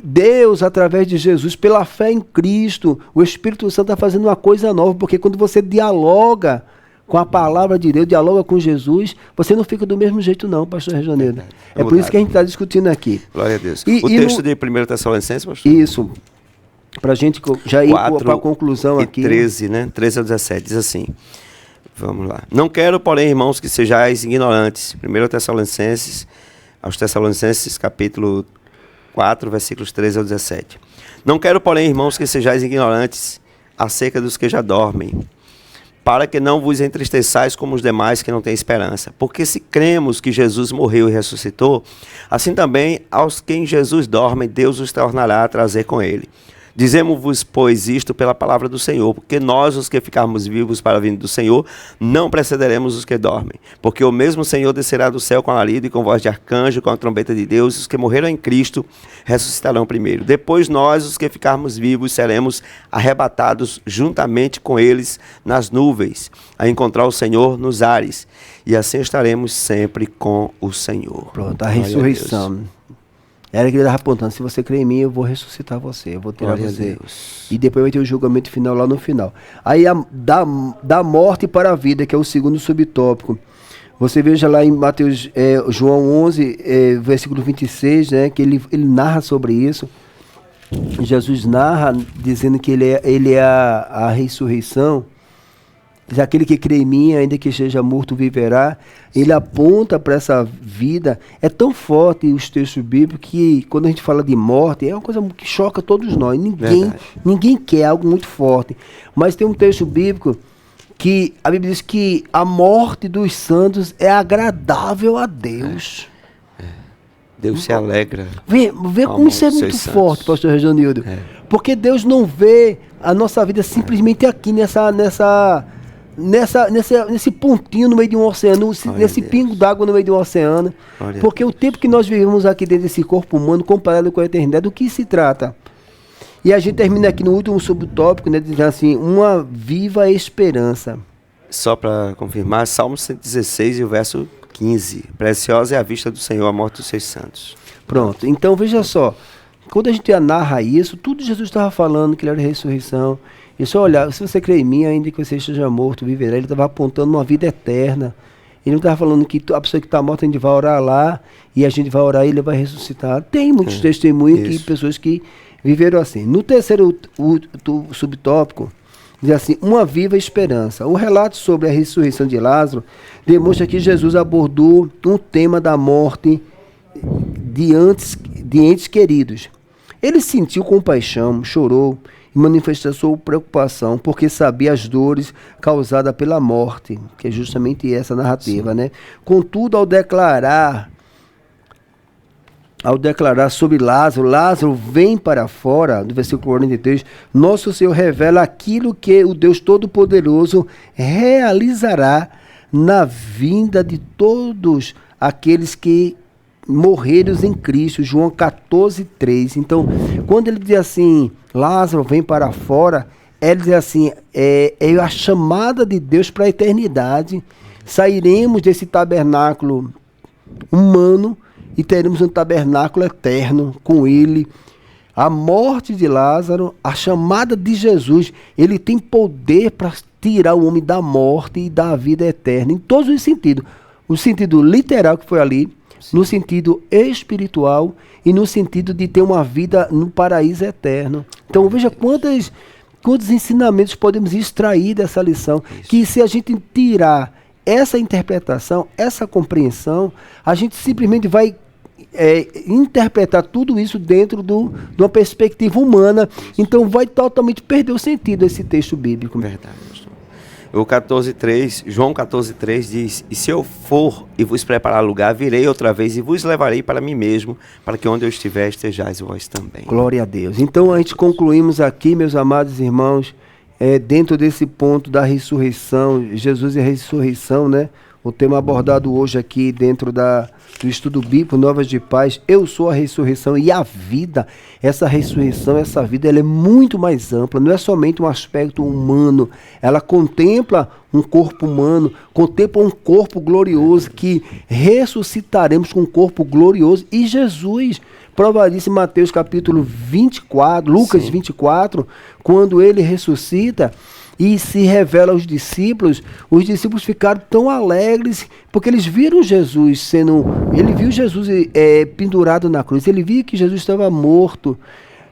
Deus, através de Jesus, pela fé em Cristo, o Espírito Santo está fazendo uma coisa nova, porque quando você dialoga com a palavra de Deus, dialoga com Jesus, você não fica do mesmo jeito não, pastor Rejaneiro. É por isso que a gente está discutindo aqui. Glória a Deus. O texto de 1 Tessalonicenses, pastor? Isso. Para a gente já ir para a conclusão aqui. 13, né? 13 a 17, diz assim. Vamos lá. Não quero, porém, irmãos, que sejais ignorantes. 1 Tessalonicenses, aos Tessalonicenses, capítulo 4, versículos 13 ao 17. Não quero, porém, irmãos, que sejais ignorantes acerca dos que já dormem, para que não vos entristeçais como os demais que não têm esperança. Porque se cremos que Jesus morreu e ressuscitou, assim também aos que em Jesus dormem, Deus os tornará a trazer com ele. Dizemos-vos, pois, isto pela palavra do Senhor, porque nós, os que ficarmos vivos para a vinda do Senhor, não precederemos os que dormem. Porque o mesmo Senhor descerá do céu com alarido e com voz de arcanjo, com a trombeta de Deus, e os que morreram em Cristo ressuscitarão primeiro. Depois nós, os que ficarmos vivos, seremos arrebatados juntamente com eles nas nuvens, a encontrar o Senhor nos ares. E assim estaremos sempre com o Senhor. Pronto, a ressurreição. Era que ele estava apontando, se você crê em mim, eu vou ressuscitar você, eu vou tirar você. E depois vai ter o julgamento final lá no final. Aí da morte para a vida, que é o segundo subtópico. Você veja lá em Mateus, João 11, versículo 26, né, que ele narra sobre isso. Jesus narra dizendo que ele é a ressurreição. Diz, aquele que crê em mim, ainda que seja morto, viverá. Ele aponta para essa vida. É tão forte os textos bíblicos que, quando a gente fala de morte, é uma coisa que choca todos nós. Ninguém quer algo muito forte. Mas tem um texto bíblico que a Bíblia diz que a morte dos santos é agradável a Deus. Deus se alegra. Vê como isso é muito forte, pastor Rejanildo. Porque Deus não vê a nossa vida simplesmente aqui nesse pontinho no meio de um oceano, nesse pingo d'água no meio de um oceano. Porque o tempo que nós vivemos aqui dentro desse corpo humano, comparado com a eternidade, do que se trata? E a gente termina aqui no último subtópico, né, dizendo assim, uma viva esperança. Só para confirmar, Salmo 116 e o verso 15. Preciosa é a vista do Senhor, a morte dos seus santos. Pronto, então veja só, quando a gente narra isso, tudo Jesus estava falando, que ele era a ressurreição. E só olhar, se você crê em mim, ainda que você esteja morto, viverá. Ele estava apontando uma vida eterna. Ele não estava falando que a pessoa que está morta, a gente vai orar lá, e a gente vai orar e ele vai ressuscitar. Tem muitos testemunhos, pessoas que viveram assim. No terceiro subtópico, diz assim, uma viva esperança. O relato sobre a ressurreição de Lázaro demonstra que Jesus abordou um tema da morte de entes queridos. Ele sentiu compaixão, chorou e manifestou sua preocupação porque sabia as dores causadas pela morte, que é justamente essa narrativa, né? Contudo, ao declarar sobre Lázaro, Lázaro vem para fora, do versículo 43, nosso Senhor revela aquilo que o Deus Todo-Poderoso realizará na vinda de todos aqueles que morreram em Cristo, João 14:3. Então, quando ele diz assim, Lázaro vem para fora, ele diz assim, é a chamada de Deus para a eternidade. Sairemos desse tabernáculo humano e teremos um tabernáculo eterno com ele. A morte de Lázaro, a chamada de Jesus, ele tem poder para tirar o homem da morte e da vida eterna, em todos os sentidos. O sentido literal que foi ali, no sentido espiritual e no sentido de ter uma vida no paraíso eterno. Então veja quantos ensinamentos podemos extrair dessa lição, que se a gente tirar essa interpretação, essa compreensão, a gente simplesmente vai interpretar tudo isso dentro de uma perspectiva humana, então vai totalmente perder o sentido esse texto bíblico. Verdade, pastor. O 14:3, João 14:3 diz, e se eu for e vos preparar lugar, virei outra vez e vos levarei para mim mesmo, para que onde eu estiver, estejais vós também. Glória a Deus. Então a gente concluímos aqui, meus amados irmãos, dentro desse ponto da ressurreição, Jesus e a ressurreição, né? O tema abordado hoje aqui dentro do estudo bíblico, Novas de Paz, eu sou a ressurreição e a vida. Essa ressurreição, essa vida, ela é muito mais ampla, não é somente um aspecto humano, ela contempla um corpo humano, contempla um corpo glorioso, que ressuscitaremos com um corpo glorioso, e Jesus prova disso em Mateus capítulo 24, Lucas 24, quando ele ressuscita e se revela aos discípulos, os discípulos ficaram tão alegres, porque eles viram Jesus ele viu Jesus pendurado na cruz, ele viu que Jesus estava morto,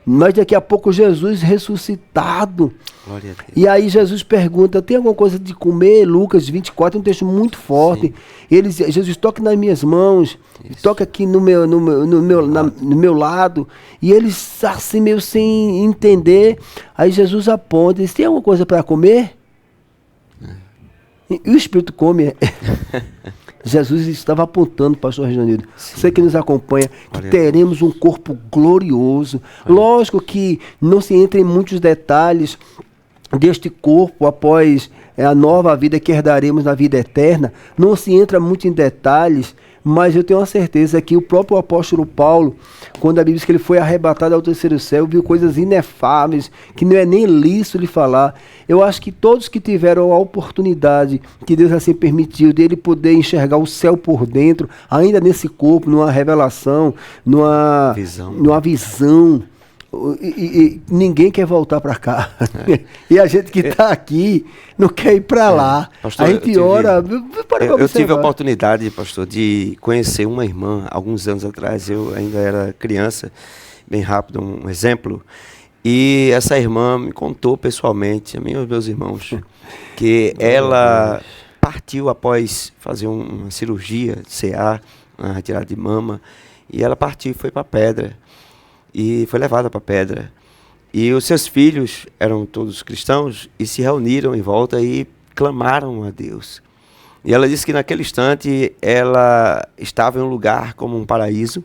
mas daqui a pouco Jesus ressuscitado. Glória a Deus. E aí Jesus pergunta, tem alguma coisa de comer? Lucas 24, é um texto muito forte. Jesus, toca nas minhas mãos, toca aqui no meu lado. E eles assim meio sem entender. Aí Jesus aponta, diz, tem alguma coisa para comer? E o Espírito come. Jesus estava apontando, pastor Reginaldo, você que nos acompanha, que teremos um corpo glorioso. Lógico que não se entra em muitos detalhes deste corpo após a nova vida que herdaremos na vida eterna. Não se entra muito em detalhes, mas eu tenho a certeza que o próprio apóstolo Paulo, quando a Bíblia diz que ele foi arrebatado ao terceiro céu, viu coisas inefáveis, que não é nem lícito lhe falar. Eu acho que todos que tiveram a oportunidade, que Deus assim permitiu, dele poder enxergar o céu por dentro, ainda nesse corpo, numa revelação, numa visão, e ninguém quer voltar para cá. E a gente que está aqui não quer ir para lá. Pastor, a gente ora. Eu tive a oportunidade, pastor, de conhecer uma irmã alguns anos atrás. Eu ainda era criança, bem rápido, um exemplo. E essa irmã me contou pessoalmente, a mim e aos meus irmãos, que ela partiu após fazer uma cirurgia, CA, uma retirada de mama, e ela partiu e foi para a Pedra. E foi levada para a Pedra. E os seus filhos eram todos cristãos e se reuniram em volta e clamaram a Deus. E ela disse que naquele instante ela estava em um lugar como um paraíso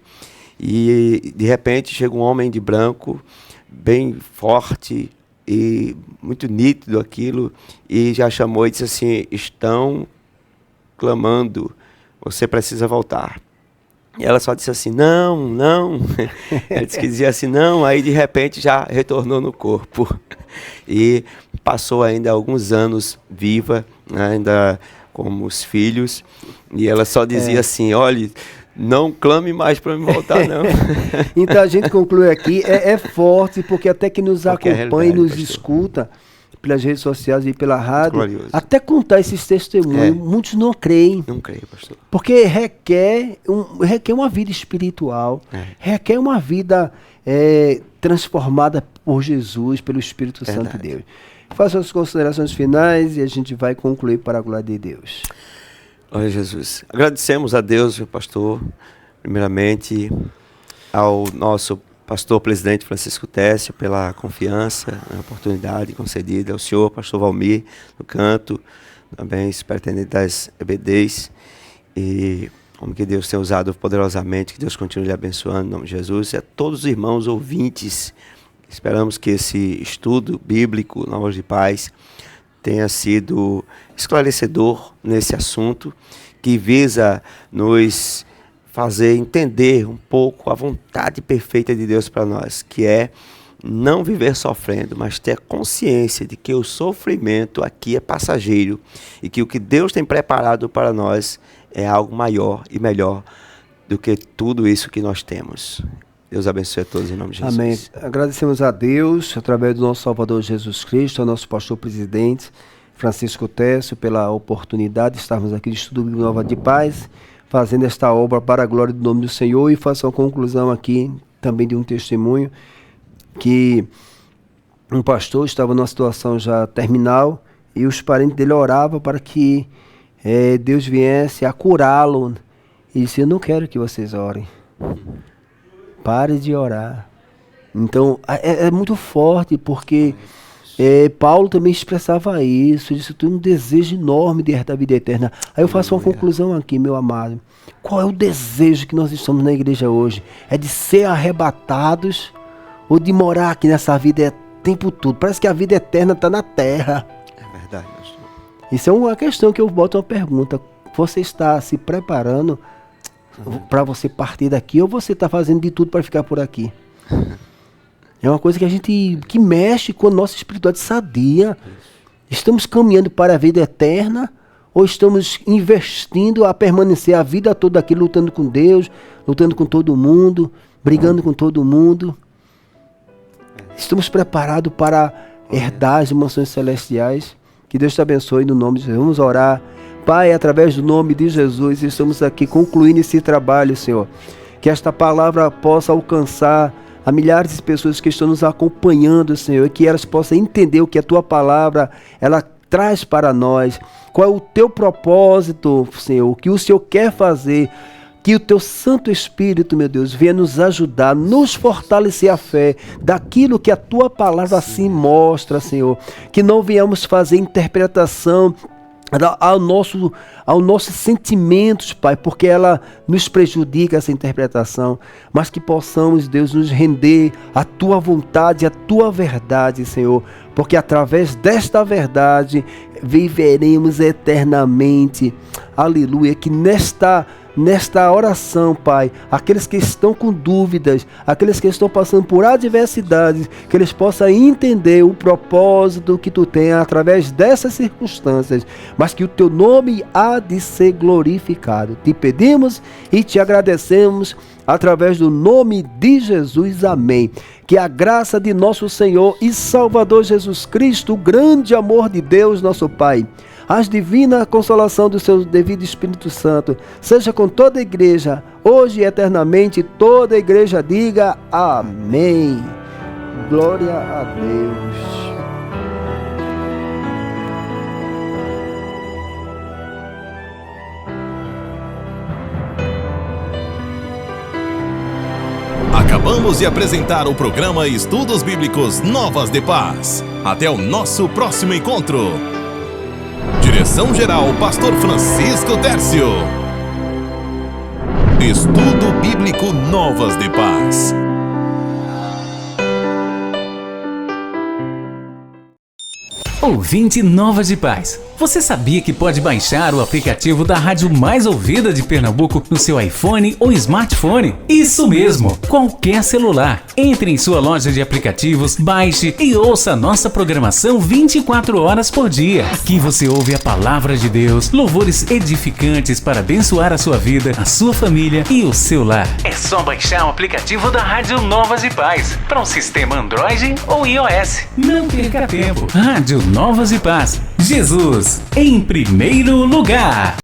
e de repente chega um homem de branco, bem forte e muito nítido aquilo, e já chamou e disse assim, estão clamando, você precisa voltar. E ela só disse assim, não. Ela disse que dizia assim, não. Aí de repente já retornou no corpo. E passou ainda alguns anos viva, né, ainda como os filhos. E ela só dizia assim, olha, não clame mais para me voltar, não. Então a gente conclui aqui, é forte, porque até que nos acompanha e nos escuta pelas redes sociais e pela rádio, glorioso. Até contar esses testemunhos, muitos não creem. Não creem, pastor. Porque requer uma vida espiritual, requer uma vida transformada por Jesus, pelo Espírito Santo de Deus. Faça as considerações finais e a gente vai concluir para a glória de Deus. Glória a Jesus. Agradecemos a Deus, meu pastor, primeiramente ao nosso pastor presidente Francisco Técio pela confiança, a oportunidade concedida, ao senhor pastor Valmir no canto, também superintendente das EBDs, e como que Deus tem usado poderosamente, que Deus continue lhe abençoando em nome de Jesus, e a todos os irmãos ouvintes. Esperamos que esse estudo bíblico Novas de Paz tenha sido esclarecedor nesse assunto, que visa nos fazer entender um pouco a vontade perfeita de Deus para nós, que é não viver sofrendo, mas ter a consciência de que o sofrimento aqui é passageiro e que o que Deus tem preparado para nós é algo maior e melhor do que tudo isso que nós temos. Deus abençoe a todos em nome de Jesus. Amém. Agradecemos a Deus, através do nosso Salvador Jesus Cristo, ao nosso pastor presidente Francisco Técio, pela oportunidade de estarmos aqui no Estudo Bíblico Nova de Paz, fazendo esta obra para a glória do nome do Senhor. E faço uma conclusão aqui também de um testemunho, que um pastor estava numa situação já terminal e os parentes dele oravam para que Deus viesse a curá-lo. E disse: eu não quero que vocês orem. Pare de orar. Então, é muito forte, porque Paulo também expressava isso. Ele disse: eu tenho um desejo enorme de herdar a vida eterna. Aí eu faço uma conclusão aqui, meu amado. Qual é o desejo que nós estamos na igreja hoje? É de ser arrebatados ou de morar aqui nessa vida o tempo todo? Parece que a vida eterna está na terra. É verdade, pastor. Isso é uma questão que eu boto uma pergunta. Você está se preparando para você partir daqui, ou você está fazendo de tudo para ficar por aqui? É uma coisa que mexe com a nossa espiritualidade sadia. Estamos caminhando para a vida eterna, ou estamos investindo a permanecer a vida toda aqui lutando com Deus, lutando com todo mundo, brigando com todo mundo? Estamos preparados para herdar as mansões celestiais? Que Deus te abençoe no nome de Jesus. Vamos orar. Pai, através do nome de Jesus, estamos aqui concluindo esse trabalho, Senhor. Que esta palavra possa alcançar a milhares de pessoas que estão nos acompanhando, Senhor, e que elas possam entender o que a Tua palavra ela traz para nós. Qual é o Teu propósito, Senhor, o que o Senhor quer fazer. Que o Teu Santo Espírito, meu Deus, venha nos ajudar, nos fortalecer a fé daquilo que a Tua palavra assim mostra, Senhor. Que não venhamos fazer interpretação aos nossos sentimentos, Pai, porque ela nos prejudica, essa interpretação, mas que possamos, Deus, nos render à Tua vontade, à Tua verdade, Senhor, porque através desta verdade viveremos eternamente. Aleluia. Que nesta oração, Pai, aqueles que estão com dúvidas, aqueles que estão passando por adversidades, que eles possam entender o propósito que Tu tem através dessas circunstâncias, mas que o Teu nome há de ser glorificado. Te pedimos e te agradecemos através do nome de Jesus. Amém. Que a graça de nosso Senhor e Salvador Jesus Cristo, o grande amor de Deus, nosso Pai, a divina consolação do seu devido Espírito Santo, seja com toda a igreja, hoje e eternamente. Toda a igreja diga amém. Glória a Deus. Acabamos de apresentar o programa Estudos Bíblicos Novas de Paz. Até o nosso próximo encontro. Direção-geral, Pastor Francisco Técio. Estudo Bíblico Novas de Paz. Ouvinte Novas de Paz, você sabia que pode baixar o aplicativo da rádio mais ouvida de Pernambuco no seu iPhone ou smartphone? Isso mesmo, qualquer celular. Entre em sua loja de aplicativos, baixe e ouça a nossa programação 24 horas por dia. Aqui você ouve a palavra de Deus, louvores edificantes para abençoar a sua vida, a sua família e o seu lar. É só baixar o aplicativo da Rádio Novas de Paz para um sistema Android ou iOS. Não perca tempo. Rádio Novas de Paz. Jesus em primeiro lugar.